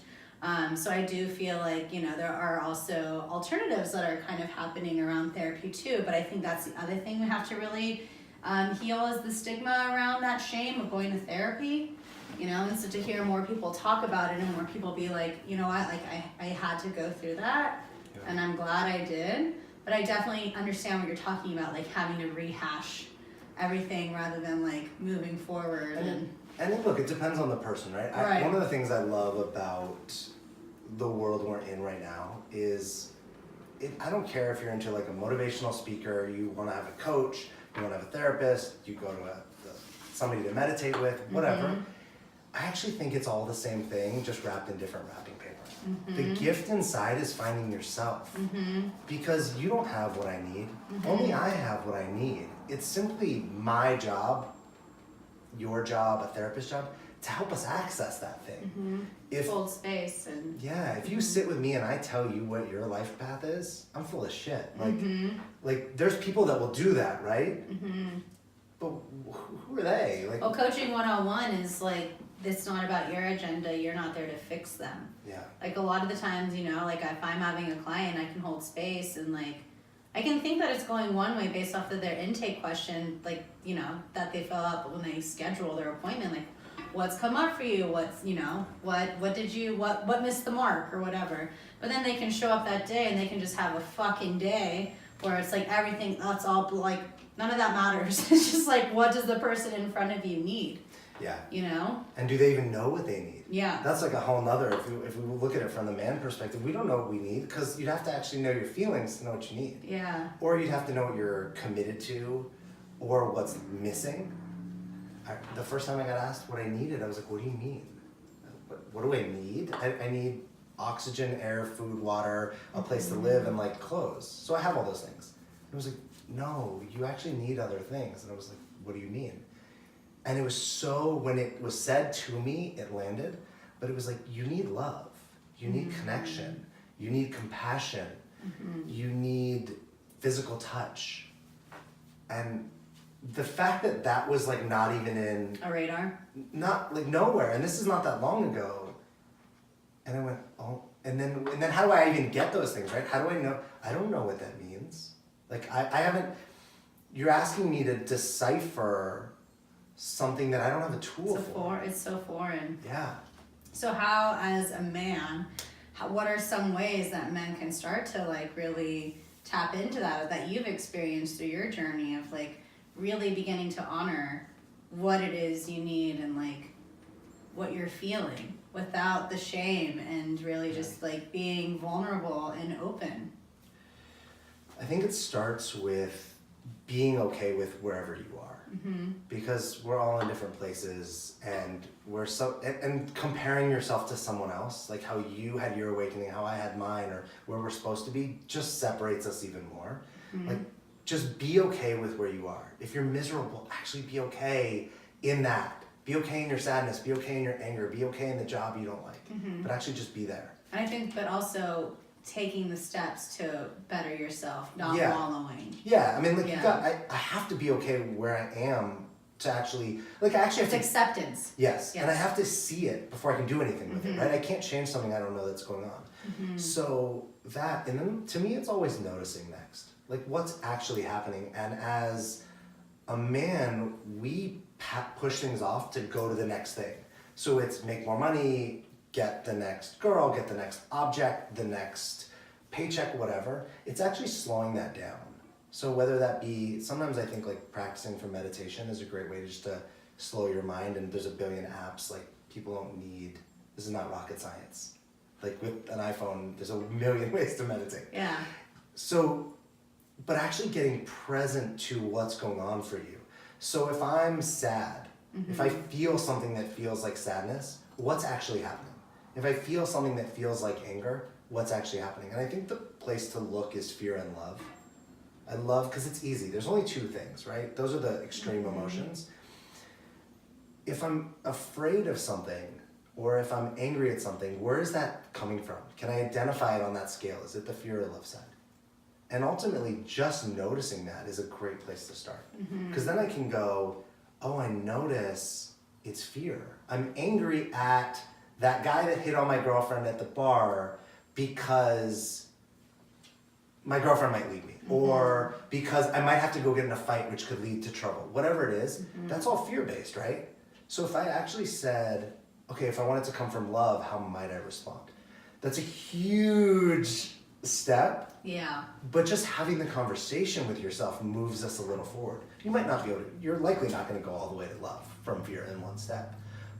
So I do feel like, you know, there are also alternatives that are kind of happening around therapy too, but I think that's the other thing we have to really heal is the stigma around that shame of going to therapy, you know, and so to hear more people talk about it and more people be like, you know what, like I had to go through that, and I'm glad I did, but I definitely understand what you're talking about, like having to rehash everything rather than like moving forward. And look, it depends on the person, right? Right. One of the things I love about the world we're in right now is, I don't care if you're into like a motivational speaker, you want to have a coach, you want to have a therapist, you go to somebody to meditate with, whatever. I actually think it's all the same thing, just wrapped in different wrapping paper. The gift inside is finding yourself. Because you don't have what I need. Only I have what I need. It's simply my job, your job, a therapist's job, to help us access that thing. Hold space and... Yeah, if you sit with me and I tell you what your life path is, I'm full of shit. Like there's people that will do that, right? But who are they? Like, well, coaching 101 is like, it's not about your agenda, you're not there to fix them. Yeah. Like a lot of the times, you know, like if I'm having a client, I can hold space and like, I can think that it's going one way based off of their intake question, like, you know, that they fill out when they schedule their appointment. Like, what's come up for you, what's, you know, what did you, what missed the mark or whatever. But then they can show up that day and they can just have a fucking day where it's like everything, that's all like, none of that matters. It's just like, what does the person in front of you need? Yeah. You know? And do they even know what they need? Yeah. That's like a whole nother, if we look at it from the man perspective, we don't know what we need because you'd have to actually know your feelings to know what you need. Yeah. Or you'd have to know what you're committed to or what's missing. The first time I got asked what I needed, I was like, what do you mean? What do I need? I need oxygen, air, food, water, a place to live, and like clothes. So I have all those things. And I was like, no, you actually need other things. And I was like, what do you mean? And it was so, when it was said to me, it landed, but it was like, you need love, you need connection, you need compassion, you need physical touch. And the fact that that was like not even in a radar, not like nowhere, and this is not that long ago, and I went, oh, and then how do I even get those things, right? How do I know? I don't know what that means. Like I haven't, you're asking me to decipher something that I don't have a tool for. It's so foreign. Yeah. So how, as a man, what are some ways that men can start to like really tap into that you've experienced through your journey of like really beginning to honor what it is you need and like what you're feeling without the shame and really just like being vulnerable and open? I think it starts with being okay with wherever you are. Because we're all in different places and and comparing yourself to someone else, like how you had your awakening, how I had mine, or where we're supposed to be, just separates us even more. Like, just be okay with where you are. If you're miserable, actually be okay in that. Be okay in your sadness, be okay in your anger, be okay in the job you don't like, but actually just be there. I think, but also taking the steps to better yourself, not Yeah. wallowing. Yeah, I mean, like, Yeah. I have to be okay where I am to actually, like, I actually have It's to... acceptance. Yes, and I have to see it before I can do anything with it, right? I can't change something I don't know that's going on. So that, and then to me, it's always noticing next. Like, what's actually happening? And as a man, we push things off to go to the next thing. So it's make more money, get the next girl, get the next object, the next paycheck, whatever. It's actually slowing that down. So whether that be, sometimes I think like practicing for meditation is a great way just to slow your mind, and there's a billion apps, like people don't need, this is not rocket science. Like with an iPhone, there's a million ways to meditate. Yeah. So, but actually getting present to what's going on for you. So if I'm sad, if I feel something that feels like sadness, what's actually happening? If I feel something that feels like anger, what's actually happening? And I think the place to look is fear and love. I love, because it's easy. There's only two things, right? Those are the extreme emotions. If I'm afraid of something, or if I'm angry at something, where is that coming from? Can I identify it on that scale? Is it the fear or love side? And ultimately, just noticing that is a great place to start. Because then I can go, oh, I notice it's fear. I'm angry at that guy that hit on my girlfriend at the bar because my girlfriend might leave me, or because I might have to go get in a fight which could lead to trouble. Whatever it is, that's all fear-based, right? So if I actually said, okay, if I want it to come from love, how might I respond? That's a huge step. Yeah. But just having the conversation with yourself moves us a little forward. You might not be able to, you're likely not going to go all the way to love from fear in one step.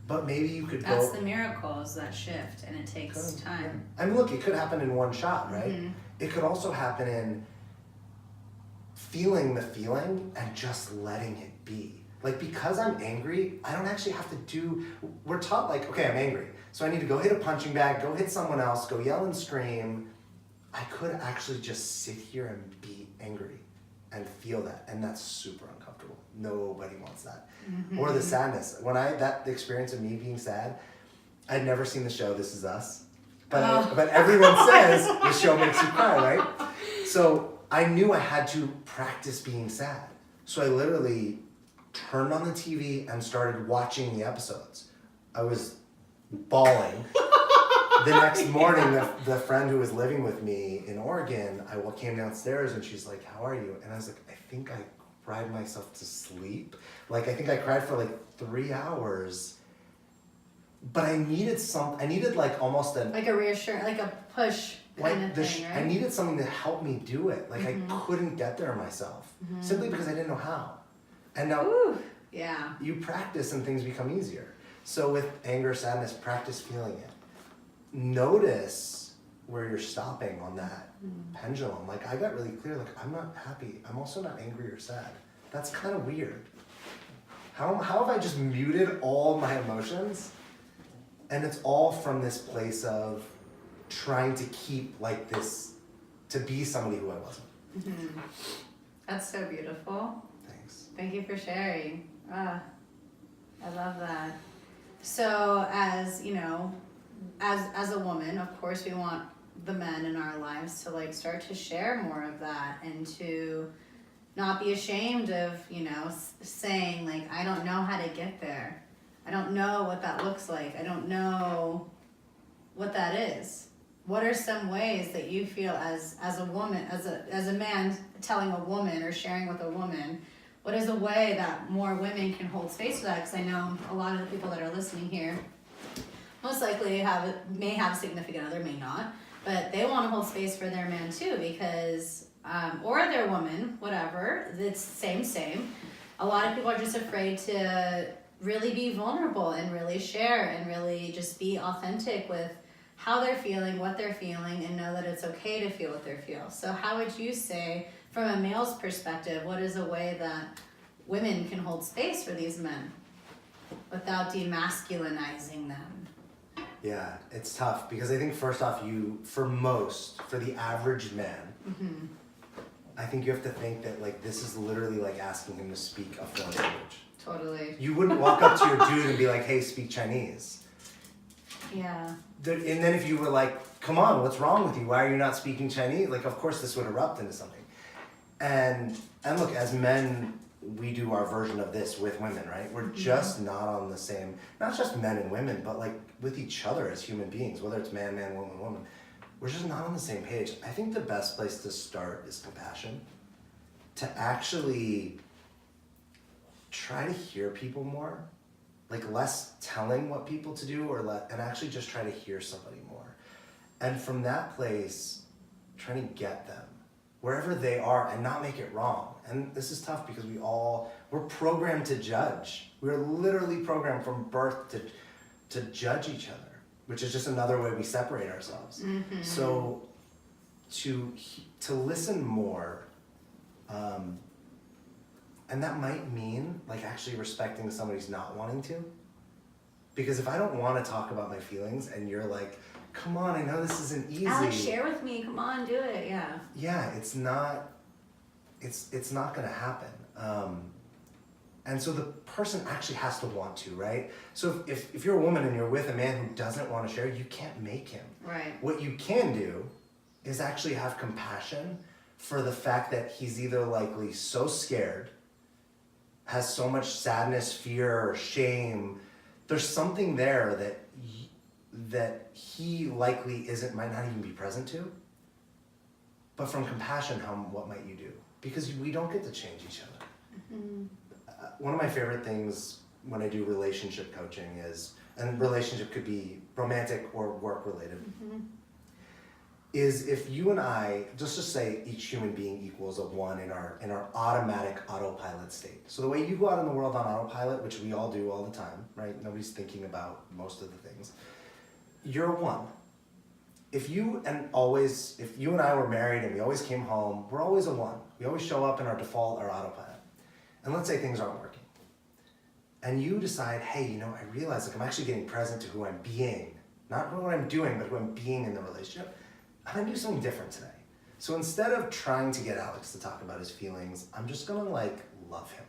But maybe you could go... That's the miracle, is that shift, and it takes time. I mean, look, it could happen in one shot, right? It could also happen in feeling the feeling and just letting it be. Like, because I'm angry, I don't actually have to do... We're taught, like, okay, I'm angry, so I need to go hit a punching bag, go hit someone else, go yell and scream. I could actually just sit here and be angry and feel that, and that's super uncomfortable. Nobody wants that. Or the sadness. When the experience of me being sad, I'd never seen the show This Is Us, but everyone says the show makes you cry, right? So I knew I had to practice being sad. So I literally turned on the TV and started watching the episodes. I was bawling. The next morning, the friend who was living with me in Oregon, I came downstairs and she's like, how are you? And I was like, I think I cried myself to sleep. Like, I think I cried for like 3 hours. but I needed like almost like a reassurance, like a push kind of thing, right? I needed something to help me do it. Like I couldn't get there myself, simply because I didn't know how. And now you practice and things become easier. So with anger, sadness, practice feeling it. Notice where you're stopping on that pendulum. Like I got really clear, like I'm not happy. I'm also not angry or sad. That's kind of weird. How have I just muted all my emotions? And it's all from this place of trying to keep like this, to be somebody who I wasn't. That's so beautiful. Thanks. Thank you for sharing. I love that. So as, you know, as a woman, of course, we want the men in our lives to like start to share more of that and to not be ashamed of, you know, saying like, I don't know how to get there. I don't know what that looks like. I don't know what that is. What are some ways that you feel as a woman, as a man telling a woman or sharing with a woman, what is a way that more women can hold space for that? Because I know a lot of the people that are listening here most likely may have a significant other, may not, but they want to hold space for their man too, because or their woman, whatever. It's same. A lot of people are just afraid to really be vulnerable and really share and really just be authentic with how they're feeling, what they're feeling, and know that it's okay to feel what they feel. So how would you say, from a male's perspective, what is a way that women can hold space for these men without demasculinizing them? Yeah, it's tough because I think first off, for the average man, I think you have to think that like this is literally like asking him to speak a foreign language. Totally. You wouldn't walk up to your dude and be like, hey, speak Chinese. Yeah. And then if you were like, come on, what's wrong with you? Why are you not speaking Chinese? Like, of course this would erupt into something. And look, as men, we do our version of this with women, right? We're just not on the same, not just men and women, but like with each other as human beings, whether it's man, woman. We're just not on the same page. I think the best place to start is compassion. To actually try to hear people more, like less telling what people to do and actually just try to hear somebody more. And from that place, trying to get them wherever they are and not make it wrong. And this is tough because we're programmed to judge. We're literally programmed from birth to judge each other, which is just another way we separate ourselves. So to listen more, and that might mean like actually respecting somebody's not wanting to. Because if I don't want to talk about my feelings and you're like, come on, I know this isn't easy. Alex, share with me, come on, do it, yeah. Yeah, it's not gonna happen. And so the person actually has to want to, right? So if you're a woman and you're with a man who doesn't want to share, you can't make him. Right. What you can do is actually have compassion for the fact that he's either likely so scared, has so much sadness, fear, or shame. There's something there that he likely might not even be present to. But from compassion, what might you do? Because we don't get to change each other. One of my favorite things when I do relationship coaching and relationship could be romantic or work related, is if you and I, just say each human being equals a 1 in our automatic autopilot state. So the way you go out in the world on autopilot, which we all do all the time, right? Nobody's thinking about most of the things. You're a 1. If you and I were married and we always came home, we're always a 1. We always show up in our default or autopilot. And let's say things aren't working. And you decide, hey, I realize I'm actually getting present to who I'm being. Not what I'm doing, but who I'm being in the relationship. I'm gonna do something different today. So instead of trying to get Alex to talk about his feelings, I'm just gonna love him.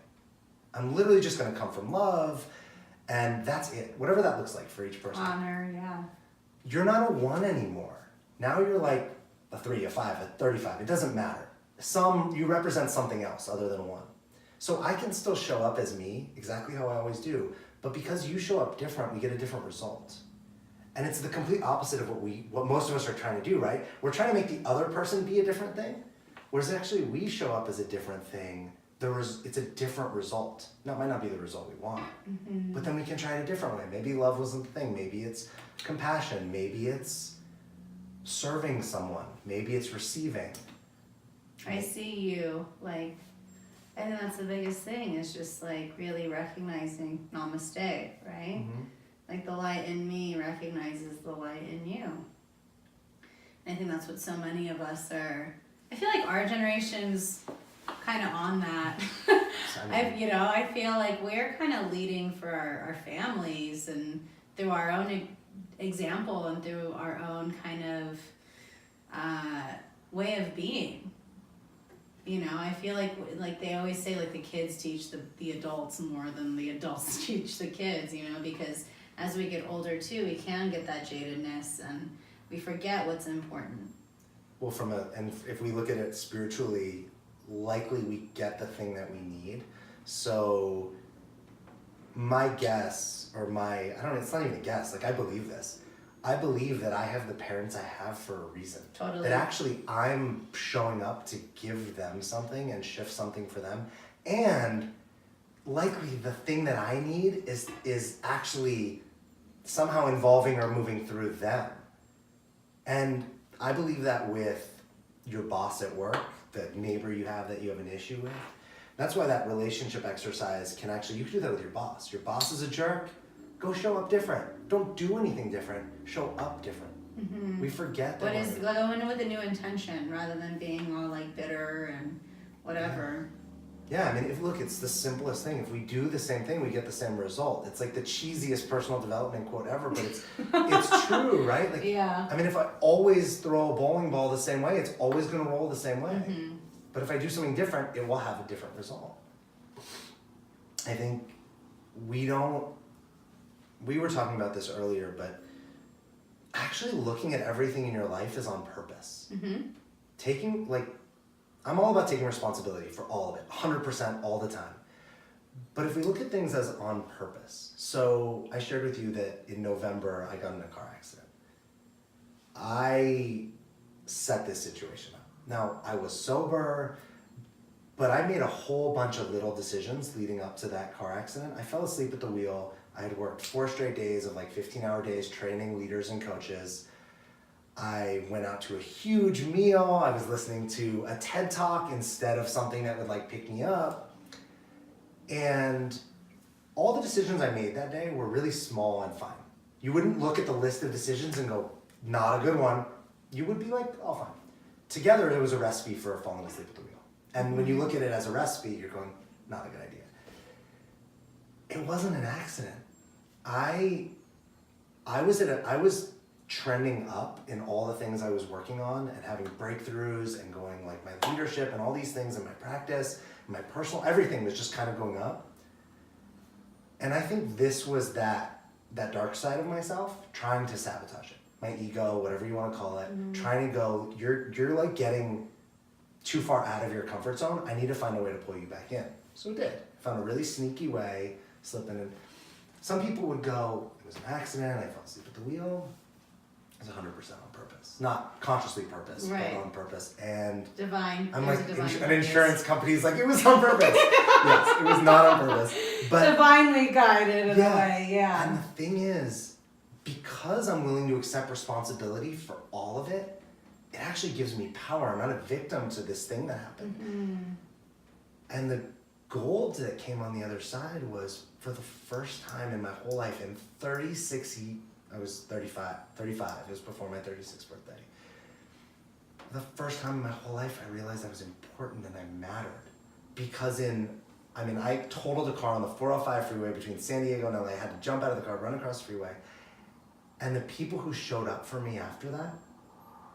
I'm literally just gonna come from love, and that's it. Whatever that looks like for each person. Honor, yeah. You're not a 1 anymore. Now you're like a 3, a 5, a 35. It doesn't matter. You represent something else other than 1. So I can still show up as me, exactly how I always do, but because you show up different, we get a different result. And it's the complete opposite of what most of us are trying to do, right? We're trying to make the other person be a different thing, whereas actually we show up as a different thing it's a different result. Now, it might not be the result we want, but then we can try it a different way. Maybe love wasn't the thing. Maybe it's compassion. Maybe it's serving someone. Maybe it's receiving. I see you, like, I think that's the biggest thing, is just like really recognizing namaste, right? Like the light in me recognizes the light in you. And I think that's what so many of us are. I feel like our generation's kind of on that. I feel like we're kind of leading for our families, and through our own example and through our own kind of way of being. I feel like they always say, like, the kids teach the adults more than the adults teach the kids, because as we get older too, we can get that jadedness and we forget what's important. Well, and if we look at it spiritually, likely we get the thing that we need. So my guess, it's not even a guess, like, I believe this. I believe that I have the parents I have for a reason. Totally. That actually I'm showing up to give them something and shift something for them. And likely the thing that I need is actually somehow involving or moving through them. And I believe that with your boss at work, the neighbor you have that you have an issue with. That's why that relationship exercise you can do that with your boss. Your boss is a jerk. Go show up different. Don't do anything different. Show up different. We forget that. Go in with a new intention rather than being all like bitter and whatever. Yeah, I mean, it's the simplest thing. If we do the same thing, we get the same result. It's like the cheesiest personal development quote ever, but it's true, right? Like, yeah. I mean, if I always throw a bowling ball the same way, it's always going to roll the same way. But if I do something different, it will have a different result. I think we were talking about this earlier, but actually looking at everything in your life is on purpose. I'm all about taking responsibility for all of it, 100% all the time. But if we look at things as on purpose, so I shared with you that in November I got in a car accident. I set this situation up. Now, I was sober, but I made a whole bunch of little decisions leading up to that car accident. I fell asleep at the wheel. I had worked 4 straight days of 15-hour days training leaders and coaches. I went out to a huge meal. I was listening to a TED Talk instead of something that would pick me up. And all the decisions I made that day were really small and fine. You wouldn't look at the list of decisions and go, not a good one. You would be like, oh, fine. Together, it was a recipe for falling asleep at the wheel. And when you look at it as a recipe, you're going, not a good idea. It wasn't an accident. I was trending up in all the things I was working on and having breakthroughs and going my leadership and all these things in my practice, my personal, everything was just kind of going up. And I think this was that dark side of myself trying to sabotage it. My ego, whatever you want to call it, trying to go, you're getting too far out of your comfort zone. I need to find a way to pull you back in. So it did. I found a really sneaky way, slipping in. Some people would go, it was an accident, I fell asleep at the wheel. It was 100% on purpose. Not consciously purpose, right. But on purpose. And divine. I'm an insurance company's it was on purpose. Yes, it was not on purpose. But divinely guided in a way, yeah. And the thing is, because I'm willing to accept responsibility for all of it, it actually gives me power. I'm not a victim to this thing that happened. And the gold that came on the other side was, for the first time in my whole life, in 36 years, I was 35, it was before my 36th birthday. The first time in my whole life, I realized I was important and I mattered. Because I totaled a car on the 405 freeway between San Diego and LA. I had to jump out of the car, run across the freeway. And the people who showed up for me after that,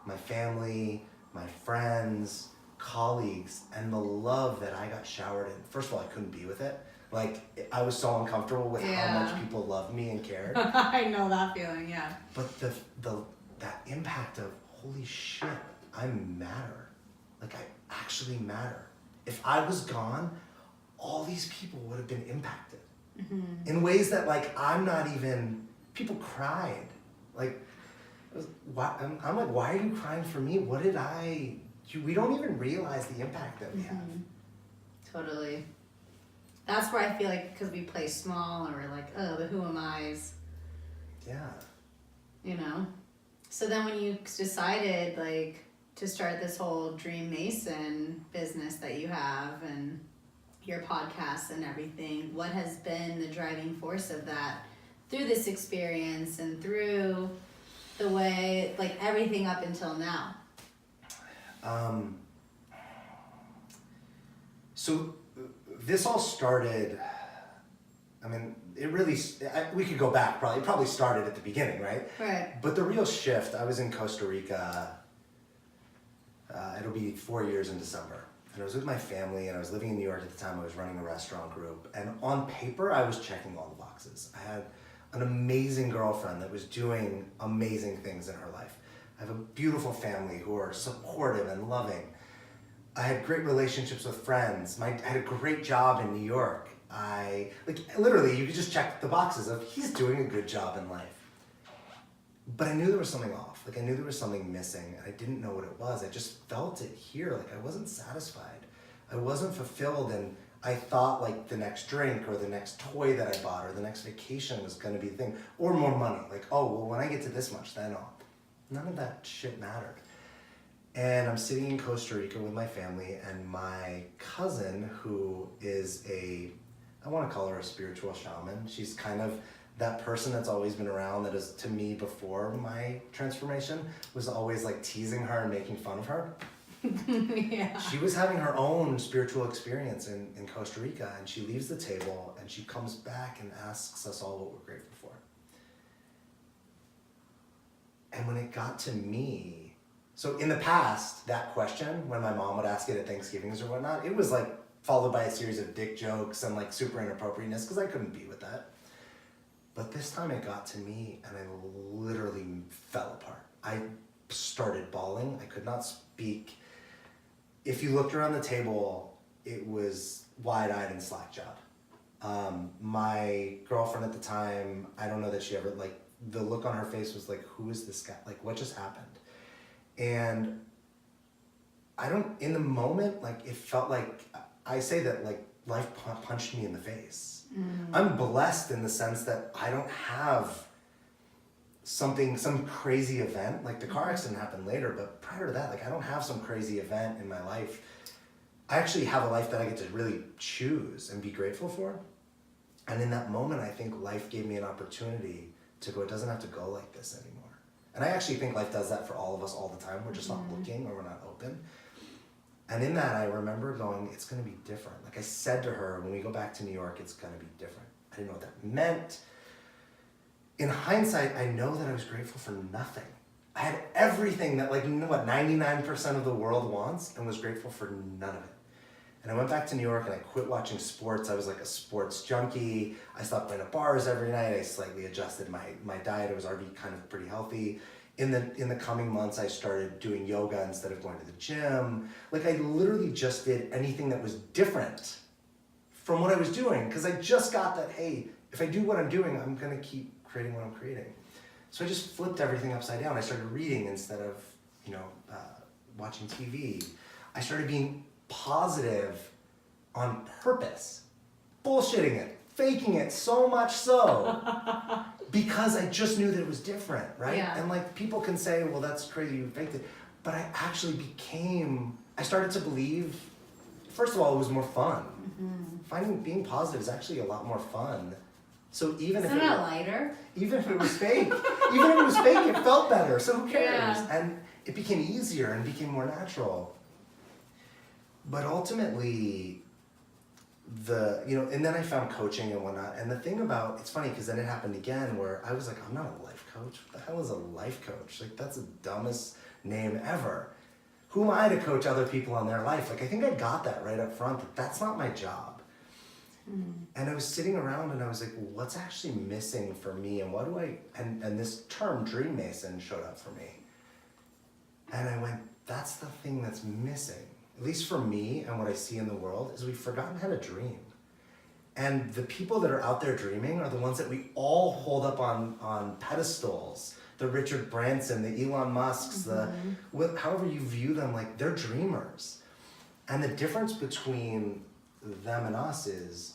my family, my friends, colleagues, and the love that I got showered in. First of all, I couldn't be with it. I was so uncomfortable with how much people loved me and cared. I know that feeling, yeah. But that impact of, holy shit, I matter. I actually matter. If I was gone, all these people would have been impacted. In ways that I'm not even, people cried. I'm like, why are you crying for me? What did we don't even realize the impact that we have. Totally. That's where I feel like, because we play small and we're like, oh, the who am I's. Yeah. You know? So then when you decided, like, to start this whole DreamMason business that you have and your podcast and everything, what has been the driving force of that through this experience and through the way, like, everything up until now? So this all started, I mean, it really, we could go back probably. It probably started at the beginning, right? Right. But the real shift, I was in Costa Rica, it'll be 4 years in December. And I was with my family, and I was living in New York at the time. I was running a restaurant group. And on paper, I was checking all the boxes. I had an amazing girlfriend that was doing amazing things in her life. I have a beautiful family who are supportive and loving. I had great relationships with friends. I had a great job in New York. Literally, you could just check the boxes of he's doing a good job in life. But I knew there was something off. Like, I knew there was something missing, and I didn't know what it was. I just felt it here. Like, I wasn't satisfied. I wasn't fulfilled, and I thought, like, the next drink or the next toy that I bought or the next vacation was going to be the thing. Or more money. Like, oh, well, when I get to this much, then I'll. None of that shit mattered. And I'm sitting in Costa Rica with my family, and my cousin, who is I want to call her a spiritual shaman. She's kind of that person that's always been around, that is, to me, before my transformation, was always like teasing her and making fun of her. Yeah. She was having her own spiritual experience in Costa Rica, and she leaves the table and she comes back and asks us all what we're grateful for. And when it got to me, so in the past, that question, when my mom would ask it at Thanksgivings or whatnot, it was like followed by a series of dick jokes and like super inappropriateness, because I couldn't be with that. But this time it got to me, and I literally fell apart. I started bawling. I could not speak. If you looked around the table, it was wide-eyed and slack-jawed. My girlfriend at the time, I don't know that she ever, like, the look on her face was like, who is this guy? Like, what just happened? And in the moment, like, it felt like, I say that, like, life punched me in the face. I'm blessed in the sense that I don't have some crazy event. Like, the car accident happened later, but prior to that, like, I don't have some crazy event in my life. I actually have a life that I get to really choose and be grateful for. And in that moment, I think life gave me an opportunity to go, it doesn't have to go like this anymore. And I actually think life does that for all of us all the time. We're just not looking, or we're not open. And in that, I remember going, it's going to be different. Like I said to her, when we go back to New York, it's going to be different. I didn't know what that meant. In hindsight, I know that I was grateful for nothing. I had everything that, like, 99% of the world wants, and was grateful for none of it. And I went back to New York and I quit watching sports. I was like a sports junkie. I stopped going to bars every night. I slightly adjusted my diet. I was already kind of pretty healthy. In the coming months, I started doing yoga instead of going to the gym. Like, I literally just did anything that was different from what I was doing, because I just got that, hey, if I do what I'm doing, I'm going to keep creating what I'm creating. So I just flipped everything upside down. I started reading instead of, watching TV. I started being positive on purpose, bullshitting it, faking it so much so, because I just knew that it was different, right? Yeah. And like, people can say, well, that's crazy, you faked it. But I actually I started to believe, first of all, it was more fun. Being positive is actually a lot more fun. So even Isn't that lighter? Even if it was fake, it felt better. So who cares? Yeah. And it became easier and became more natural. But ultimately, and then I found coaching and whatnot. And the thing about, it's funny because then it happened again where I was like, I'm not a life coach. What the hell is a life coach? Like, that's the dumbest name ever. Who am I to coach other people on their life? Like, I think I got that right up front, that that's not my job. And I was sitting around and I was like, well, what's actually missing for me? And and this term DreamMason showed up for me. And I went, that's the thing that's missing. At least for me and what I see in the world, is we've forgotten how to dream. And the people that are out there dreaming are the ones that we all hold up on pedestals. The Richard Branson, the Elon Musks, however you view them, like, they're dreamers. And the difference between them and us is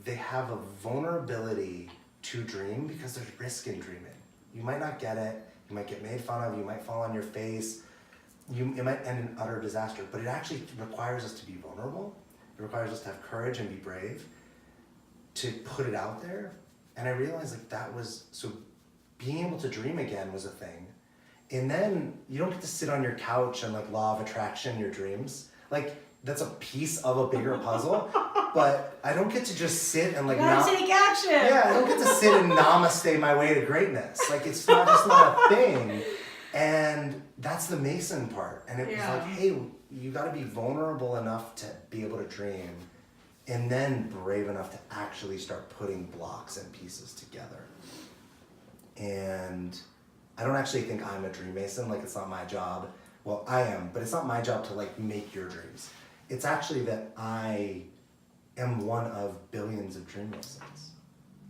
they have a vulnerability to dream because there's risk in dreaming. You might not get it, you might get made fun of, you might fall on your face, it might end in utter disaster, but it actually requires us to be vulnerable. It requires us to have courage and be brave, to put it out there. And I realized so being able to dream again was a thing. And then you don't get to sit on your couch and law of attraction your dreams. That's a piece of a bigger puzzle, but I don't get to just sit and you gotta take action. Yeah, I don't get to sit and namaste my way to greatness. It's not a thing. And that's the Mason part. And it was hey, you gotta be vulnerable enough to be able to dream, and then brave enough to actually start putting blocks and pieces together. And I don't actually think I'm a DreamMason. It's not my job. Well, I am, but it's not my job to make your dreams. It's actually that I am one of billions of DreamMasons.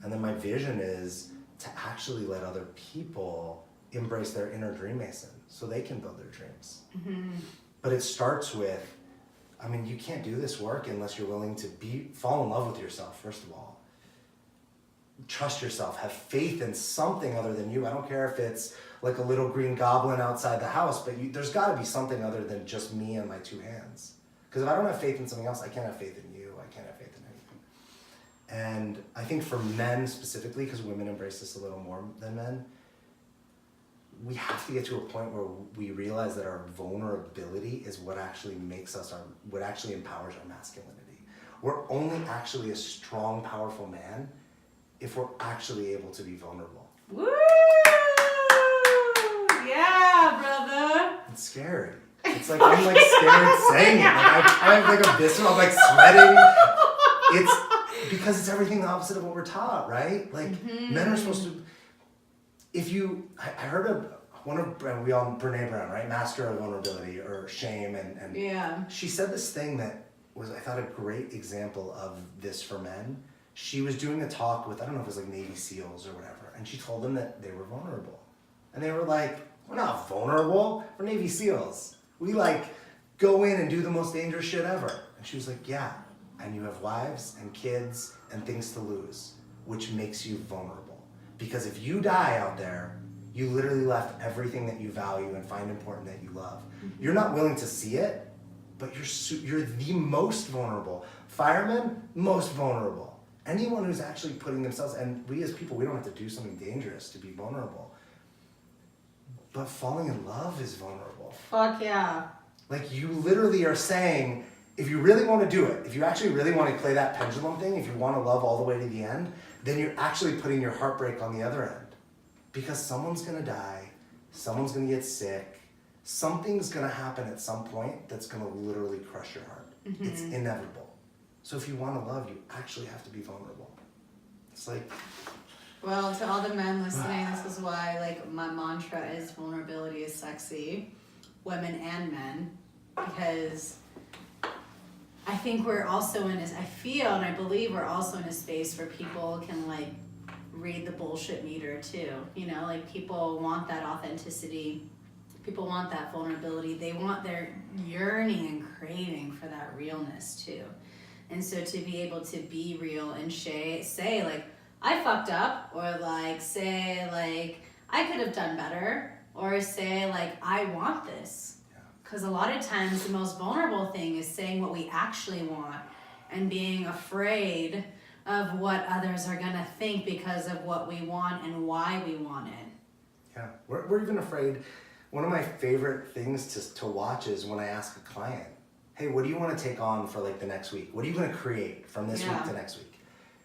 And then my vision is to actually let other people embrace their inner DreamMason so they can build their dreams. Mm-hmm. But it starts with, you can't do this work unless you're willing to fall in love with yourself, first of all. Trust yourself, have faith in something other than you. I don't care if it's a little green goblin outside the house, but there's got to be something other than just me and my two hands. Because if I don't have faith in something else, I can't have faith in you. I can't have faith in anything. And I think for men specifically, because women embrace this a little more than men, we have to get to a point where we realize that our vulnerability is what actually what actually empowers our masculinity. We're only actually a strong, powerful man if we're actually able to be vulnerable. Woo! Yeah, brother. It's scary. It's I'm scared saying it. I have a visceral, I'm sweating. It's because it's everything the opposite of what we're taught, right? Men are supposed to. I heard of Brene Brown, right? Master of Vulnerability or Shame, and yeah. She said this thing that was, I thought, a great example of this for men. She was doing a talk with, I don't know if it was Navy SEALs or whatever, and she told them that they were vulnerable. And they were we're not vulnerable, we're Navy SEALs. We go in and do the most dangerous shit ever. And she was yeah, and you have wives and kids and things to lose, which makes you vulnerable. Because if you die out there, you literally left everything that you value and find important that you love. Mm-hmm. You're not willing to see it, but you're the most vulnerable. Firemen, most vulnerable. Anyone who's actually putting themselves, and we as people, we don't have to do something dangerous to be vulnerable. But falling in love is vulnerable. Fuck yeah. You literally are saying, if you really want to do it, if you actually really want to play that pendulum thing, if you want to love all the way to the end, then you're actually putting your heartbreak on the other end. Because someone's going to die, someone's going to get sick, something's going to happen at some point that's going to literally crush your heart. Mm-hmm. It's inevitable. So if you want to love, you actually have to be vulnerable. It's Well, to all the men listening, this is why my mantra is vulnerability is sexy, women and men, because I think we're also I feel and I believe we're also in a space where people can read the bullshit meter too. People want that authenticity, people want that vulnerability, they're yearning and craving for that realness too. And so to be able to be real and say I fucked up, or say I could have done better, or say I want this. Because a lot of times the most vulnerable thing is saying what we actually want and being afraid of what others are going to think because of what we want and why we want it. Yeah, we're even afraid. One of my favorite things to watch is when I ask a client, hey, what do you want to take on for the next week? What are you going to create from this week to next week?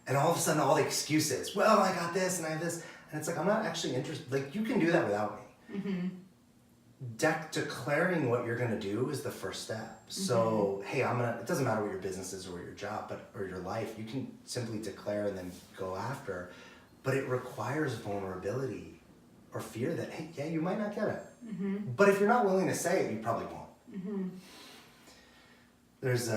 And all of a sudden, all the excuses. Well, I got this and I have this. And it's I'm not actually interested. You can do that without me. Mm-hmm. Declaring what you're going to do is the first step. Mm-hmm. So, hey, it doesn't matter what your business is or your job, or your life. You can simply declare and then go after. But it requires vulnerability or fear that, hey, yeah, you might not get it. Mm-hmm. But if you're not willing to say it, you probably won't. Mm-hmm. There's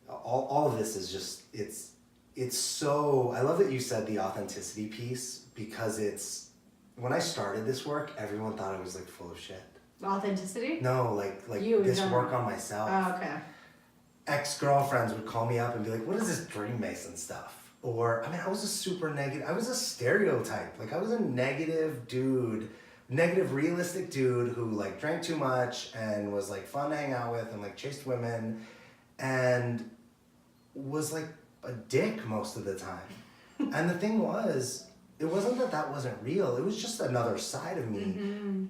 all of this is just, it's so, I love that you said the authenticity piece, because when I started this work, everyone thought I was full of shit. Authenticity? No, this work on myself. Oh, okay. ex-girlfriends would call me up and be like, what is this DreamMason stuff? Or, I mean, I was a super negative, I was a stereotype. Like, I was a negative dude, negative realistic dude who like drank too much and was like fun to hang out with and like chased women and was like a dick most of the time. And the thing was, it wasn't that wasn't real. It was just another side of me. Mm-hmm.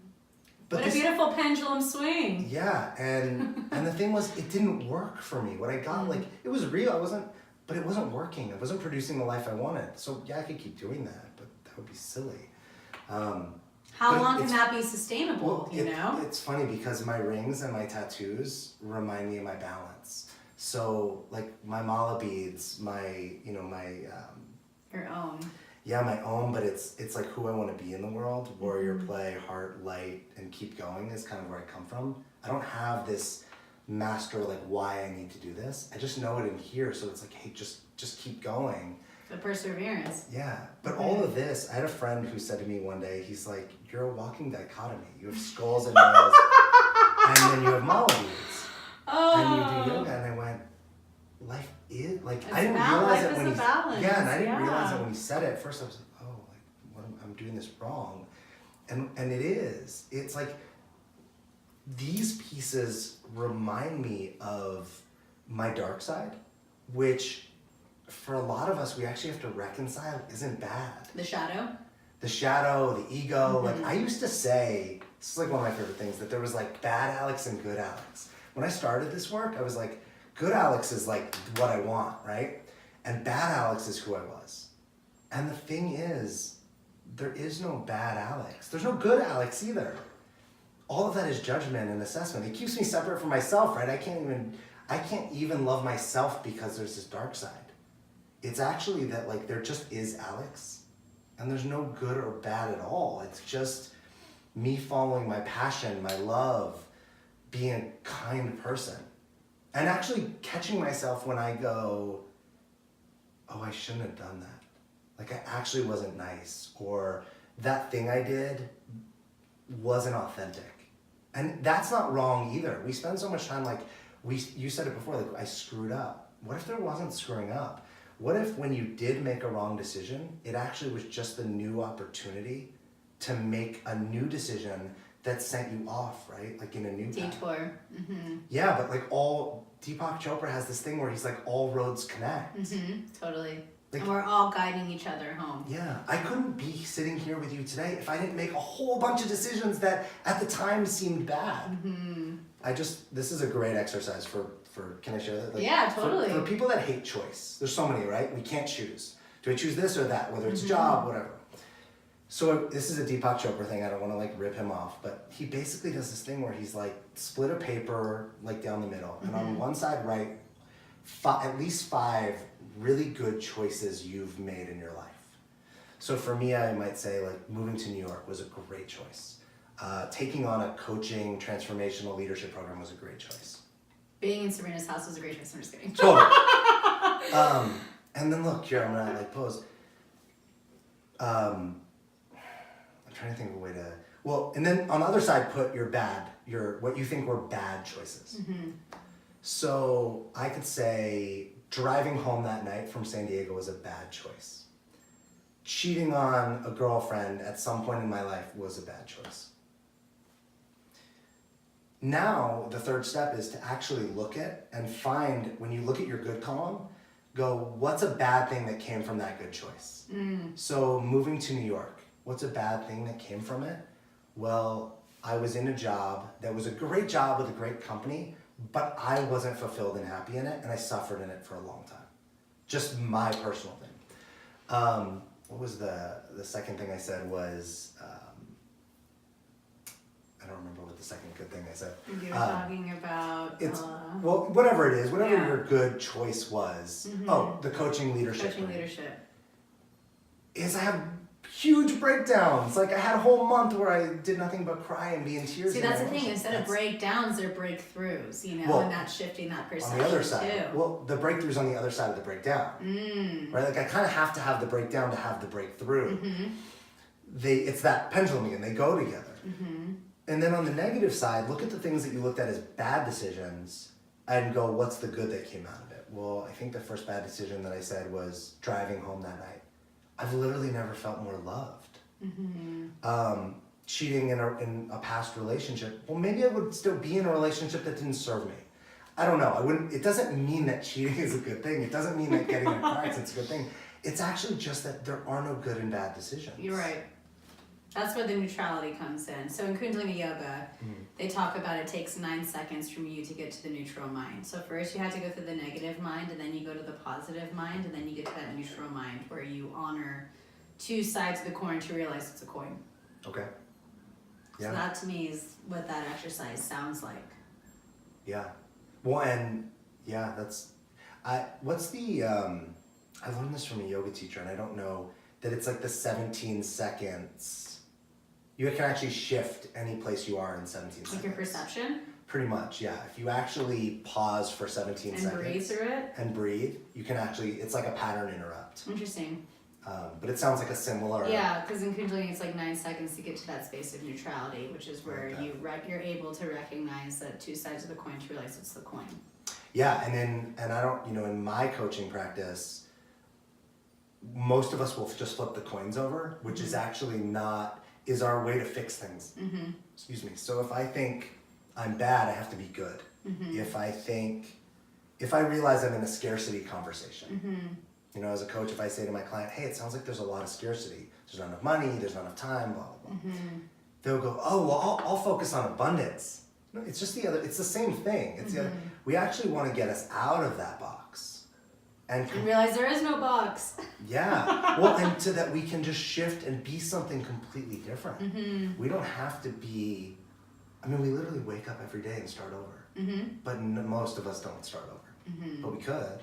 But what a beautiful pendulum swing. Yeah, and the thing was, it didn't work for me. What I got, like, it was real. But it wasn't working. It wasn't producing the life I wanted. So yeah, I could keep doing that, but that would be silly. How long can that be sustainable? Well, it's funny because my rings and my tattoos remind me of my balance. So like my mala beads, my your own. Yeah, my own, but it's like who I want to be in the world. Warrior, play, heart, light, and keep going is kind of where I come from. I don't have this master like why I need to do this. I just know it in here, so it's like, hey, just keep going. The perseverance. Yeah, but all of this, I had a friend who said to me one day, he's like, you're a walking dichotomy. You have skulls and nails, and then you have mala beads, and you do yoga. And I went, life is like I didn't realize it when he and I didn't realize it when he said it. At first I was like, oh, like what I'm doing this wrong, and it is. It's like these pieces remind me of my dark side, which for a lot of us we actually have to reconcile isn't bad. The shadow, the ego. Like I used to say, this is like one of my favorite things, that there was like bad Alex and good Alex. When I started this work, I was like, good Alex is like what I want, right? And bad Alex is who I was. And the thing is, there is no bad Alex. There's no good Alex either. All of that is judgment and assessment. It keeps me separate from myself, right? I can't even love myself because there's this dark side. It's actually that like there just is Alex and there's no good or bad at all. It's just me following my passion, my love, being a kind person. And actually catching myself when I go, oh, I shouldn't have done that. Like I actually wasn't nice, or that thing I did wasn't authentic. And that's not wrong either. We spend so much time like, you said it before, like I screwed up. What if there wasn't screwing up? What if when you did make a wrong decision, it actually was just a new opportunity to make a new decision that sent you off, right? Like in a new detour. Mm-hmm. Yeah, but like Deepak Chopra has this thing where he's like, all roads connect. Mm-hmm. Totally. Like, and we're all guiding each other home. Yeah, I couldn't be sitting here with you today if I didn't make a whole bunch of decisions that at the time seemed bad. Mm-hmm. This is a great exercise for can I share that? Like, yeah, totally. For people that hate choice, there's so many, right? We can't choose. Do I choose this or that? Whether it's a job, whatever. So this is a Deepak Chopra thing. I don't want to like rip him off, but he basically does this thing where he's like split a paper like down the middle, and on one side write at least 5 really good choices you've made in your life. So for me, I might say like moving to New York was a great choice. Taking on a coaching transformational leadership program was a great choice. Being in Sabrina's house was a great choice. I'm just kidding. Totally. And then look here, I'm gonna like pose. I'm trying to think of a way to. Well, and then on the other side, put what you think were bad choices. Mm-hmm. So I could say driving home that night from San Diego was a bad choice. Cheating on a girlfriend at some point in my life was a bad choice. Now, the third step is to actually look at and find, when you look at your good column, go, what's a bad thing that came from that good choice? So moving to New York, what's a bad thing that came from it? Well, I was in a job that was a great job with a great company, but I wasn't fulfilled and happy in it, and I suffered in it for a long time. Just my personal thing. What was the second thing I said was, I don't remember what the second good thing I said. You were talking about... Well, whatever it is, whatever your good choice was. Mm-hmm. Oh, the coaching leadership. Is I have huge breakdowns. Like I had a whole month where I did nothing but cry and be in tears. See, that's the thing. Instead of breakdowns, they're breakthroughs, and that's shifting that perception on the other side. Too. Well, the breakthrough's on the other side of the breakdown. Right? Like I kind of have to have the breakdown to have the breakthrough. Mm-hmm. It's that pendulum again. They go together. Mm-hmm. And then on the negative side, look at the things that you looked at as bad decisions and go, what's the good that came out of it? Well, I think the first bad decision that I said was driving home that night. I've literally never felt more loved. Cheating in a past relationship, well, maybe I would still be in a relationship that didn't serve me. I don't know. It doesn't mean that cheating is a good thing. It doesn't mean that getting in a car accident's a good thing. It's actually just that there are no good and bad decisions. You're right. That's where the neutrality comes in. So in Kundalini Yoga, they talk about it takes 9 seconds from you to get to the neutral mind. So first you have to go through the negative mind, and then you go to the positive mind, and then you get to that neutral mind where you honor two sides of the coin to realize it's a coin. Okay. Yeah. So that to me is what that exercise sounds like. Yeah. Well, and yeah, I learned this from a yoga teacher, and I don't know that it's like the 17 seconds. You can actually shift any place you are in 17 seconds. Like your perception? Pretty much, yeah. If you actually pause for 17 seconds. And breathe through it? And breathe, you can actually, it's like a pattern interrupt. Interesting. But it sounds like a similar... Yeah, because in Kundalini it's like 9 seconds to get to that space of neutrality, which is where you're able to recognize that two sides of the coin to realize it's the coin. Yeah, and I don't, in my coaching practice, most of us will just flip the coins over, which is actually is our way to fix things. Excuse me. So if I think I'm bad, I have to be good. If I realize I'm in a scarcity conversation, as a coach, if I say to my client, hey, it sounds like there's a lot of scarcity. There's not enough money, there's not enough time, blah, blah, blah. They'll go, oh, well, I'll focus on abundance. No, it's just it's the same thing. It's the other, we actually want to get us out of that box. And realize there is no box. Yeah. Well, and so that we can just shift and be something completely different. We don't have to be, we literally wake up every day and start over. But most of us don't start over. But we could.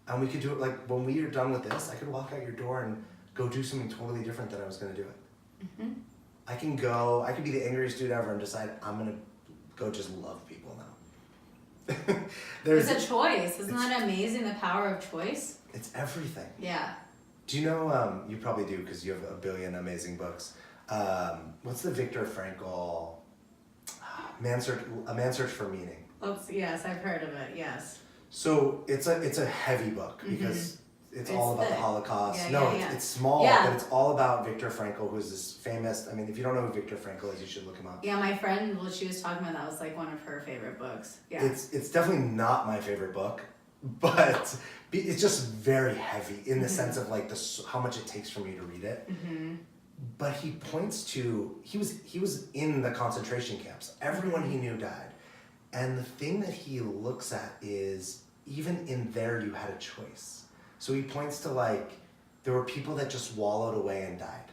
And we could do it, like, when we are done with this, I could walk out your door and go do something totally different than I was going to do it. I can be the angriest dude ever and decide I'm going to go just love people now. It's a choice. Isn't that amazing, the power of choice? It's everything. Yeah. Do you know, you probably do because you have a billion amazing books. What's the Viktor Frankl, A Man's Search for Meaning? Yes, I've heard of it, yes. So it's a heavy book because it's all about the Holocaust. Yeah, it's small, but it's all about Viktor Frankl, who's this famous, if you don't know who Viktor Frankl is, you should look him up. Yeah, my friend, she was talking about that was like one of her favorite books. Yeah. It's definitely not my favorite book, but it's just very heavy in the sense of like how much it takes for me to read it. But he points to, he was in the concentration camps. Everyone he knew died. And the thing that he looks at is, even in there you had a choice. So he points to there were people that just wallowed away and died.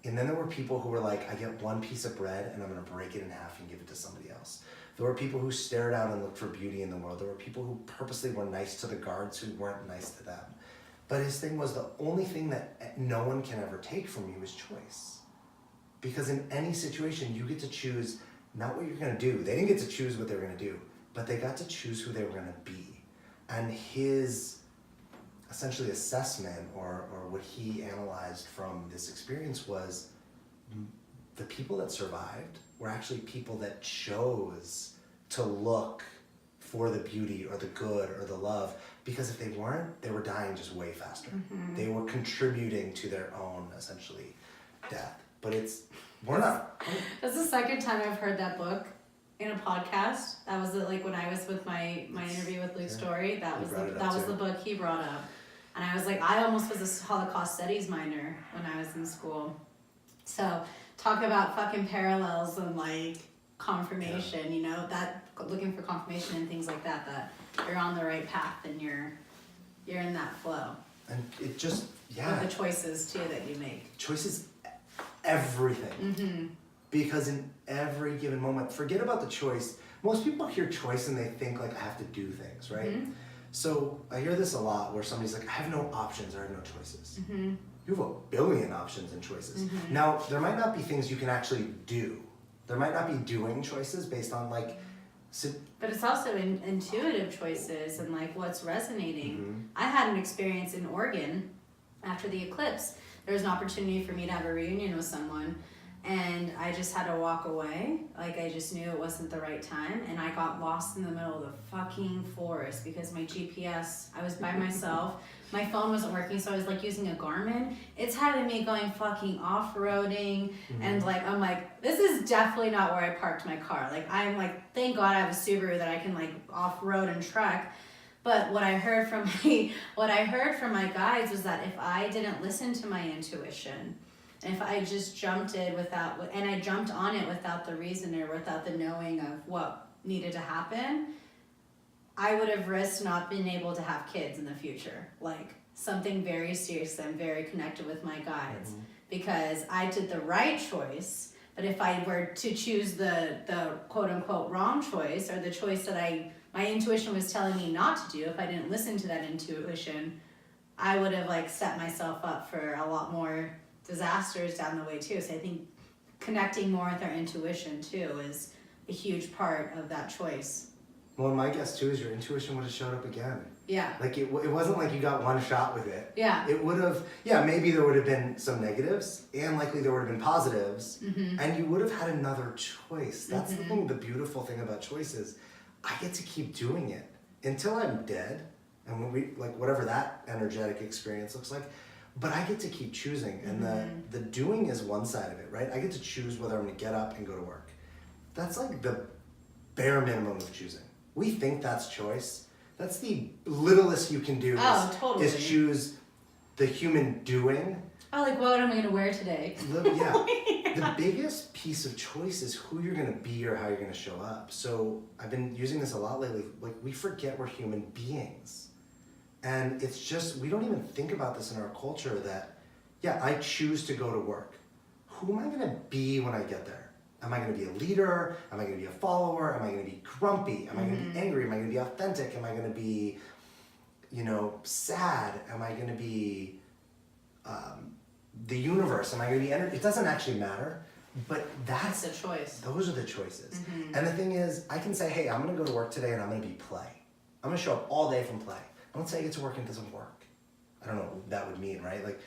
And then there were people who were like, I get one piece of bread and I'm gonna break it in half and give it to somebody else. There were people who stared out and looked for beauty in the world. There were people who purposely were nice to the guards who weren't nice to them. But his thing was, the only thing that no one can ever take from you is choice. Because in any situation, you get to choose not what you're gonna do. They didn't get to choose what they were gonna do, but they got to choose who they were gonna be. And his essentially assessment or what he analyzed from this experience was the people that survived were actually people that chose to look for the beauty or the good or the love, because if they weren't, they were dying just way faster. They were contributing to their own, essentially, death. But we're not. That's the second time I've heard that book in a podcast. That was when I was with my interview with Luke Story. That was the book he brought up. And I was like, I almost was a Holocaust studies minor when I was in school. So talk about fucking parallels and confirmation, that looking for confirmation and things like that you're on the right path and you're in that flow. And it just, With the choices too that you make. Choices, everything. Because in every given moment, forget about the choice. Most people hear choice and they think I have to do things, right? So I hear this a lot where somebody's like, I have no options or I have no choices. You have a billion options and choices. Now, there might not be things you can actually do. There might not be doing choices based on but it's also intuitive choices and what's resonating. I had an experience in Oregon after the eclipse. There was an opportunity for me to have a reunion with someone, And I just had to walk away. Like, I just knew it wasn't the right time. And I got lost in the middle of the fucking forest because my GPS, I was by myself. My phone wasn't working, so I was like using a Garmin. It's having me going fucking off-roading. And like, I'm like, this is definitely not where I parked my car. Like, I'm like, thank God I have a Subaru that I can like off-road and trek. But what I heard from my guides was that if I didn't listen to my intuition, if I just jumped on it without the reason or without the knowing of what needed to happen, I would have risked not being able to have kids in the future. Like, something very serious. I'm very connected with my guides because I did the right choice. But if I were to choose the quote unquote wrong choice, or the choice that my intuition was telling me not to do, if I didn't listen to that intuition, I would have like set myself up for a lot more disasters down the way too. So I think connecting more with our intuition too is a huge part of that choice. Well, my guess too is your intuition would have showed up again. Yeah. Like it wasn't like you got one shot with it. Yeah. It would have, maybe there would have been some negatives, and likely there would have been positives, and you would have had another choice. That's the thing, the beautiful thing about choices. I get to keep doing it until I'm dead, and when we, like, whatever that energetic experience looks like, but I get to keep choosing, and the doing is one side of it, right? I get to choose whether I'm gonna get up and go to work. That's like the bare minimum of choosing. We think that's choice. That's the littlest you can do totally. is choose the human doing. Oh, like, what am I going to wear today? The biggest piece of choice is who you're going to be or how you're going to show up. So I've been using this a lot lately. Like, we forget we're human beings. And it's just, we don't even think about this in our culture that, I choose to go to work. Who am I going to be when I get there? Am I going to be a leader? Am I going to be a follower? Am I going to be grumpy? Am I going to be angry? Am I going to be authentic? Am I going to be, sad? Am I going to be the universe? Am I going to be energy? It doesn't actually matter, but that's the choice. Those are the choices. And the thing is, I can say, hey, I'm going to go to work today and I'm going to be play. I'm going to show up all day from play. I don't say I get to work and it doesn't work. I don't know what that would mean, right? Like,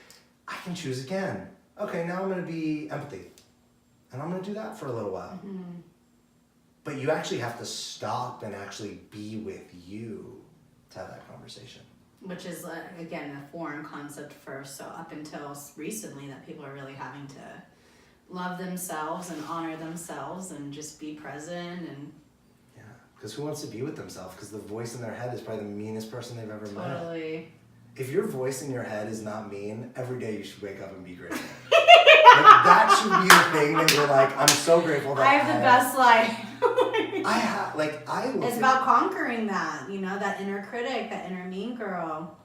I can choose again. Okay, now I'm going to be empathy. And I'm going to do that for a little while. But you actually have to stop and actually be with you to have that conversation. Which is, again, a foreign concept for so up until recently that people are really having to love themselves and honor themselves and just be present. And yeah, because who wants to be with themselves? Because the voice in their head is probably the meanest person they've ever met. Totally. If your voice in your head is not mean, every day you should wake up and be grateful. Like, that should be the thing that you're like, I'm so grateful that I have the best life. It's about conquering that, that inner critic, that inner mean girl.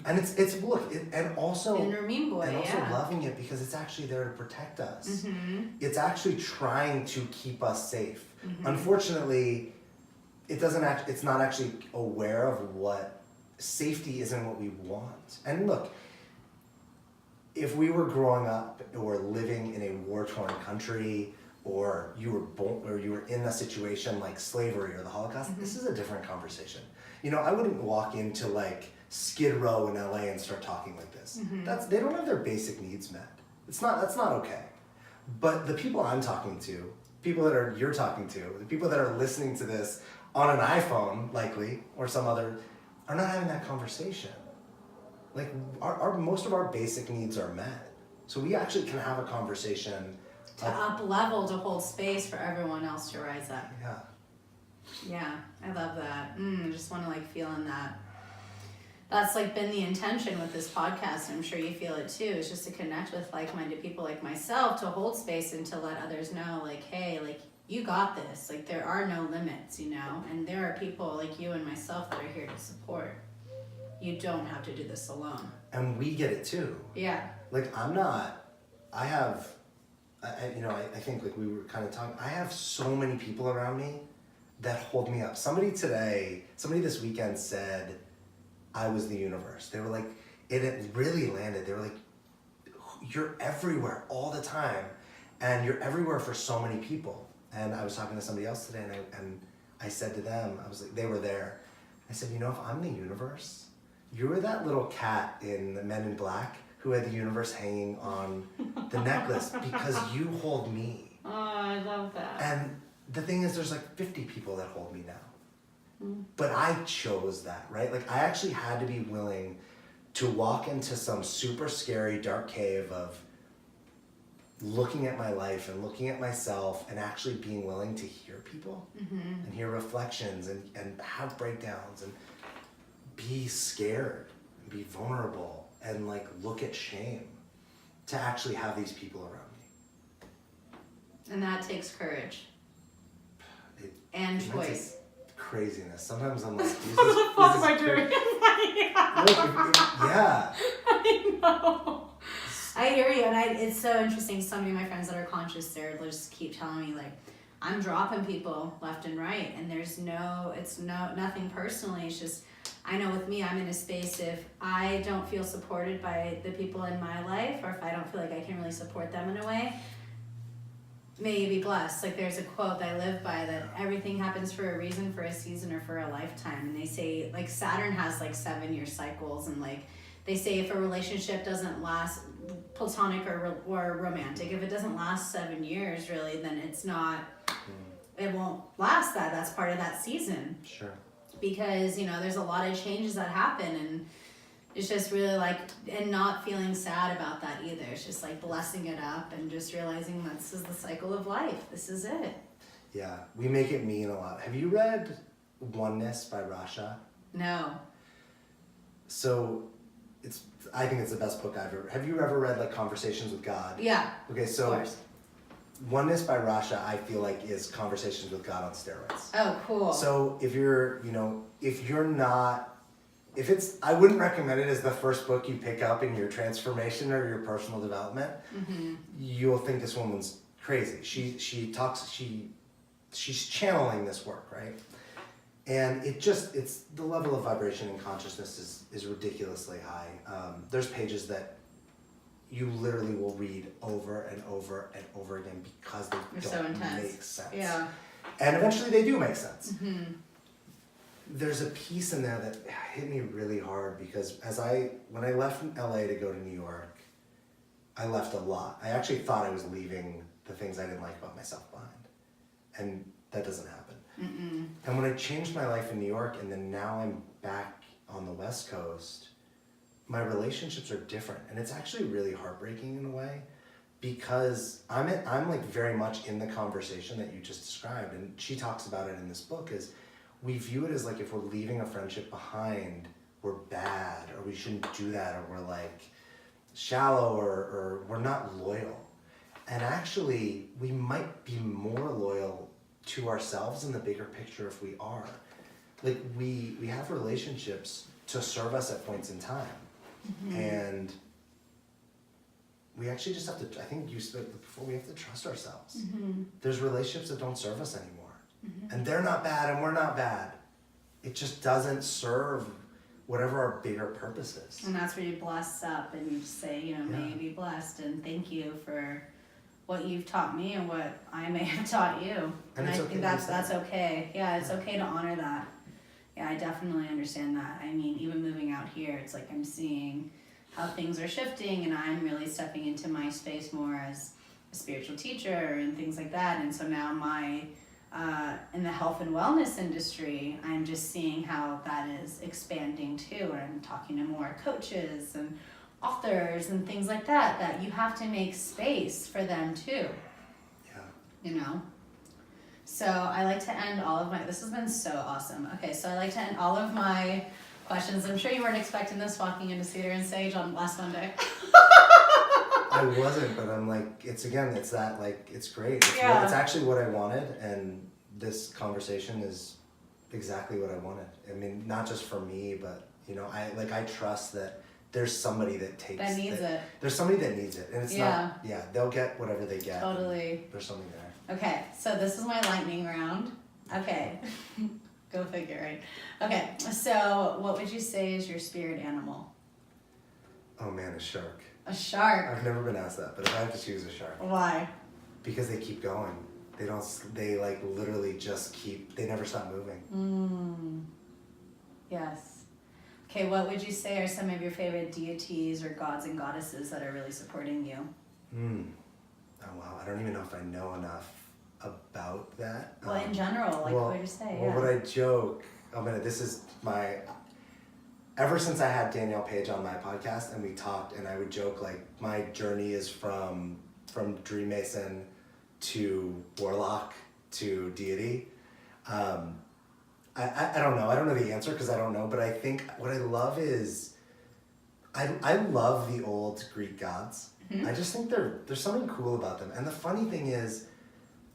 And it's look, and also inner mean boy, and also loving it because it's actually there to protect us. It's actually trying to keep us safe. Unfortunately, it's not actually aware of what safety isn't what we want. And look, if we were growing up or living in a war-torn country, or you were born, or you were in a situation like slavery or the Holocaust, this is a different conversation. I wouldn't walk into like Skid Row in LA and start talking like this. They don't have their basic needs met. That's not okay. But the people I'm talking to, people that you're talking to, the people that are listening to this on an iPhone likely or some other, are not having that conversation. Like, our most of our basic needs are met. So we actually can have a conversation. To up level, to hold space for everyone else to rise up. Yeah. Yeah, I love that. I just want to feel in that. That's been the intention with this podcast. I'm sure you feel it too. It's just to connect with like-minded people like myself, to hold space and to let others know, hey, you got this. There are no limits, and there are people like you and myself that are here to support. You don't have to do this alone. And we get it too. Yeah. I think we were kind of talking, I have so many people around me that hold me up. Somebody this weekend said I was the universe. They were like, it really landed. They were like, you're everywhere all the time, and you're everywhere for so many people. And I was talking to somebody else today, and I said to them, I was like, they were there. I said, if I'm the universe, you're that little cat in the Men in Black who had the universe hanging on the necklace because you hold me. Oh, I love that. And the thing is, there's like 50 people that hold me now. But I chose that, right? Like, I actually had to be willing to walk into some super scary dark cave of looking at my life and looking at myself and actually being willing to hear people and hear reflections and have breakdowns and be scared and be vulnerable and like look at shame to actually have these people around me. And that takes courage. And choice. Craziness. Sometimes I'm like, what the fuck am I doing? Yeah. I know. I hear you, and it's so interesting. So many of my friends that are conscious, they'll just keep telling me like, I'm dropping people left and right, and it's nothing personally. It's just, I know with me, I'm in a space if I don't feel supported by the people in my life, or if I don't feel like I can really support them in a way, may you be blessed. Like there's a quote that I live by that everything happens for a reason, for a season, or for a lifetime. And they say like Saturn has like 7-year cycles, and like they say if a relationship doesn't last, platonic or romantic, if it doesn't last 7 years really, then it's not, it won't last that. That's part of that season. Sure. Because, there's a lot of changes that happen, and it's just really like, and not feeling sad about that either. It's just like blessing it up and just realizing that this is the cycle of life. This is it. Yeah, we make it mean a lot. Have you read Oneness by Rasha? No. So I think it's the best book I've ever. Have you ever read like Conversations with God? Yeah. Okay, so Oneness by Rasha, I feel like is Conversations with God on steroids. Oh, cool. So I wouldn't recommend it as the first book you pick up in your transformation or your personal development. Mm-hmm. You'll think this woman's crazy. She's channeling this work, right? And it's the level of vibration and consciousness is ridiculously high. There's pages that you literally will read over and over and over again because they don't make sense. Yeah. And eventually they do make sense. Mm-hmm. There's a piece in there that hit me really hard because when I left from LA to go to New York, I left a lot. I actually thought I was leaving the things I didn't like about myself behind. And that doesn't happen. Mm-mm. And when I changed my life in New York and then now I'm back on the West Coast, my relationships are different. And it's actually really heartbreaking in a way because I'm like very much in the conversation that you just described. And she talks about it in this book is we view it as like if we're leaving a friendship behind, we're bad, or we shouldn't do that, or we're like shallow, or we're not loyal. And actually, we might be more loyal to ourselves in the bigger picture if we are. Like we have relationships to serve us at points in time. Mm-hmm. And we actually just have to, I think you said before, we have to trust ourselves. Mm-hmm. There's relationships that don't serve us anymore. Mm-hmm. And they're not bad and we're not bad. It just doesn't serve whatever our bigger purpose is. And that's where you bless up and you say, may you be blessed and thank you for what you've taught me and what I may have taught you. And I think that's okay. Yeah, it's okay to honor that. Yeah, I definitely understand that. I mean, even moving out here, it's like I'm seeing how things are shifting and I'm really stepping into my space more as a spiritual teacher and things like that. And so now in the health and wellness industry, I'm just seeing how that is expanding too. And I'm talking to more coaches and authors and things like that you have to make space for them too. Yeah. So I like to end all of this has been so awesome. Okay, so I like to end all of my questions. I'm sure you weren't expecting this walking into Cedar and Sage on last Monday. I wasn't, but I'm like, it's that, like, it's great. It's actually what I wanted, and this conversation is exactly what I wanted. I mean, not just for me, but, I trust that there's somebody that needs it. There's somebody that needs it, and it's not, they'll get whatever they get. Totally. There's something there. Okay, so this is my lightning round. Okay, go figure, right? Okay, so what would you say is your spirit animal? Oh man, a shark. A shark? I've never been asked that, but if I have to choose a shark. Why? Because they keep going. They like literally just they never stop moving. Yes. Okay, what would you say are some of your favorite deities or gods and goddesses that are really supporting you? Oh, wow. I don't even know if I know enough about that. Well, in general, like, what would you say? Well, would I joke? This is my... Ever since I had Danielle Page on my podcast and we talked, and I would joke, like, my journey is from DreamMason to Warlock to deity. I don't know. I don't know the answer because I don't know, but I think what I love is I love the old Greek gods. Mm-hmm. I just think there's something cool about them. And the funny thing is,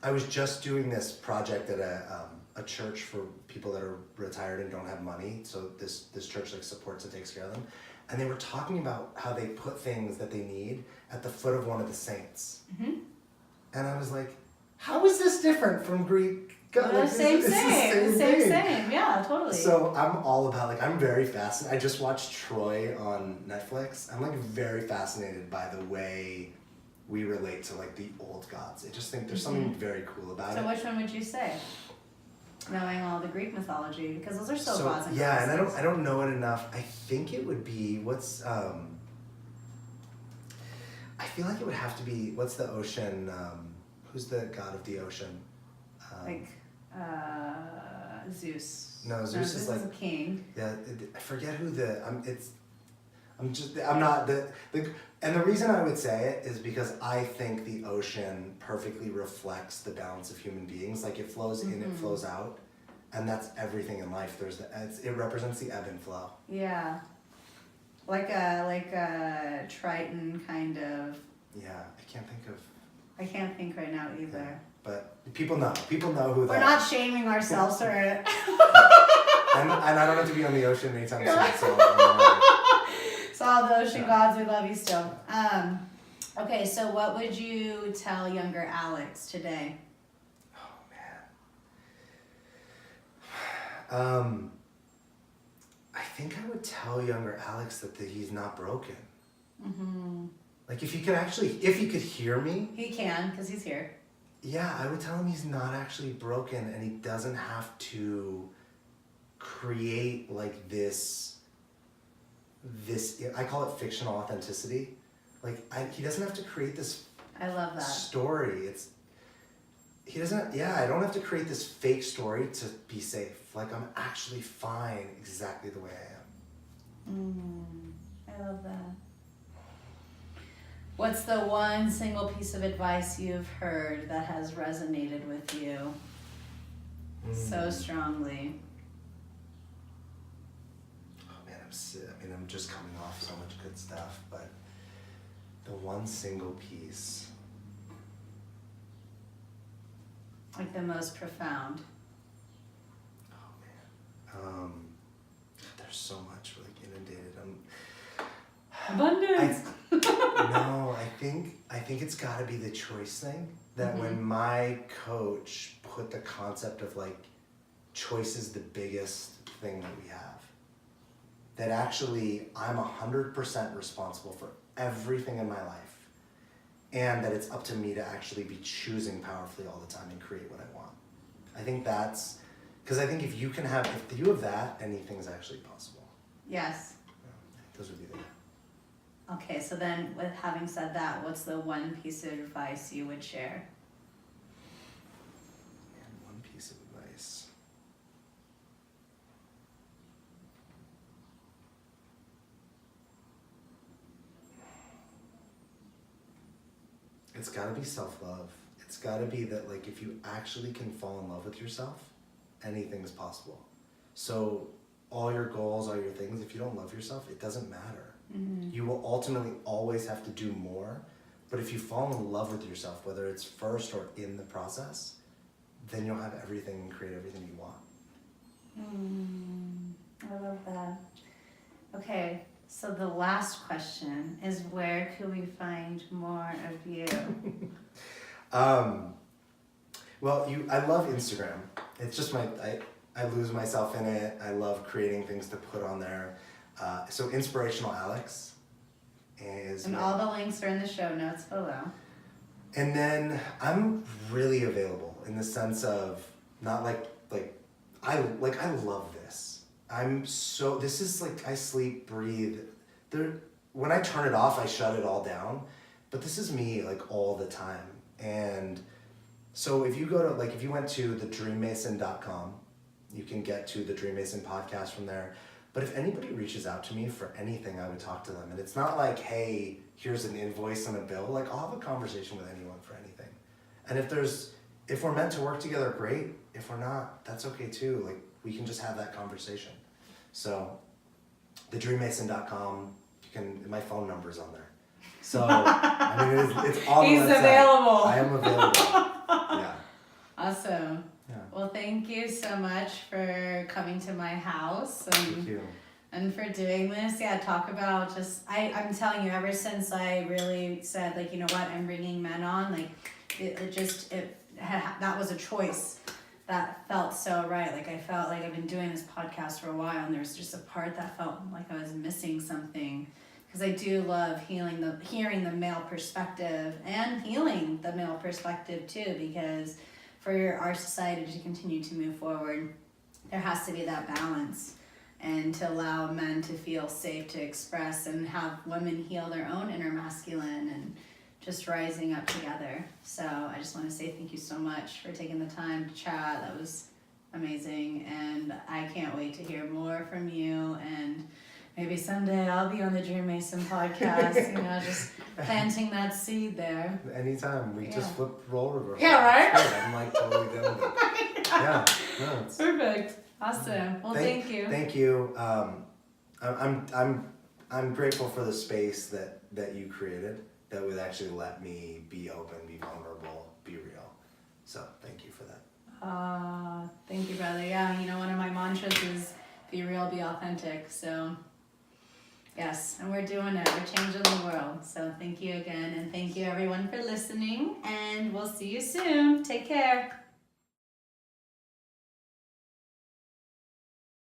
I was just doing this project at a church for people that are retired and don't have money. So this church like supports and takes care of them. And they were talking about how they put things that they need at the foot of one of the saints. Mm-hmm. And I was like, how is this different from Greek God? Well, same. Yeah, totally. So I'm all about, like, I'm very fascinated. I just watched Troy on Netflix. I'm like very fascinated by the way we relate to like the old gods. I just think there's something very cool about it. So which one would you say? Knowing all the Greek mythology, because those are still gods and yeah, goddesses. and I don't know it enough. I think it would be I feel like it would have to be, what's the ocean? Who's the god of the ocean? Zeus. No, Zeus is like a king. Yeah, I forget who and the reason I would say it is because I think the ocean perfectly reflects the balance of human beings. Like, it flows in, it flows out, and that's everything in life. It represents the ebb and flow. Yeah, like a Triton kind of. Yeah, I can't think right now either. Yeah, but people know who. We're not shaming ourselves for it. and I don't have to be on the ocean anytime soon. So. So all the ocean gods, we love you still. Okay, so what would you tell younger Alex today? Oh man. I think I would tell younger Alex that he's not broken. Mm-hmm. Like, if he could hear me. He can, because he's here. Yeah, I would tell him he's not actually broken, and he doesn't have to create like this, I call it fictional authenticity. Like, he doesn't have to create this. I love that story. I don't have to create this fake story to be safe. Like, I'm actually fine exactly the way I am. I love that. What's the one single piece of advice you've heard that has resonated with you so strongly? I'm just coming off so much good stuff, but the one single piece. Like the most profound. Oh man. There's so much, we're like inundated. Abundance. No, I think it's gotta be the choice thing. That when my coach put the concept of like choice is the biggest thing that we have. That actually I'm 100% responsible for everything in my life, and that it's up to me to actually be choosing powerfully all the time and create what I want. I think that's, because I think if you have that, anything's actually possible. Yes. Yeah, those would be the. Okay, so then with having said that, what's the one piece of advice you would share? Man, one piece of advice. It's gotta be self-love. It's gotta be that, like, if you actually can fall in love with yourself, anything's possible. So all your goals, all your things, if you don't love yourself, it doesn't matter. Mm-hmm. You will ultimately always have to do more, but if you fall in love with yourself, whether it's first or in the process, then you'll have everything and create everything you want. I love that. Okay. So the last question is, where can we find more of you? I love Instagram. It's just I lose myself in it. I love creating things to put on there. So Inspirational Alex is. And all the links are in the show notes below. And then I'm really available in the sense of not I love this. this is like, I sleep, breathe. When I turn it off, I shut it all down. But this is me like all the time. And so if you went to the DreamMason.com, you can get to the DreamMason podcast from there. But if anybody reaches out to me for anything, I would talk to them. And it's not like, hey, here's an invoice and a bill. Like, I'll have a conversation with anyone for anything. And if we're meant to work together, great. If we're not, that's okay too. Like, we can just have that conversation. So, thedreammason.com, my phone number's on there. So, I mean, it's on the website. He's available. I am available. Yeah. Awesome. Yeah. Well, thank you so much for coming to my house. Thank you. And for doing this. Yeah, talk about I'm telling you, ever since I really said, like, you know what, I'm bringing men on, like, that was a choice that felt so right. Like, I felt like I've been doing this podcast for a while, and there's just a part that felt like I was missing something. Because I do love hearing the male perspective and healing the male perspective too, because for our society to continue to move forward, there has to be that balance, and to allow men to feel safe to express and have women heal their own inner masculine and just rising up together. So I just want to say thank you so much for taking the time to chat. That was amazing, and I can't wait to hear more from you, and maybe someday I'll be on the DreamMason podcast, just planting that seed there. Anytime. We just flip role reversal. Yeah, right? I'm like totally down with it. Yeah. No, it's perfect. Awesome. Well, thank you. Thank you. I'm grateful for the space that you created that would actually let me be open, be vulnerable, be real. So thank you for that. Thank you, brother. Yeah, one of my mantras is be real, be authentic. So yes, and we're doing it. We're changing the world. So thank you again, and thank you everyone for listening, and we'll see you soon. Take care.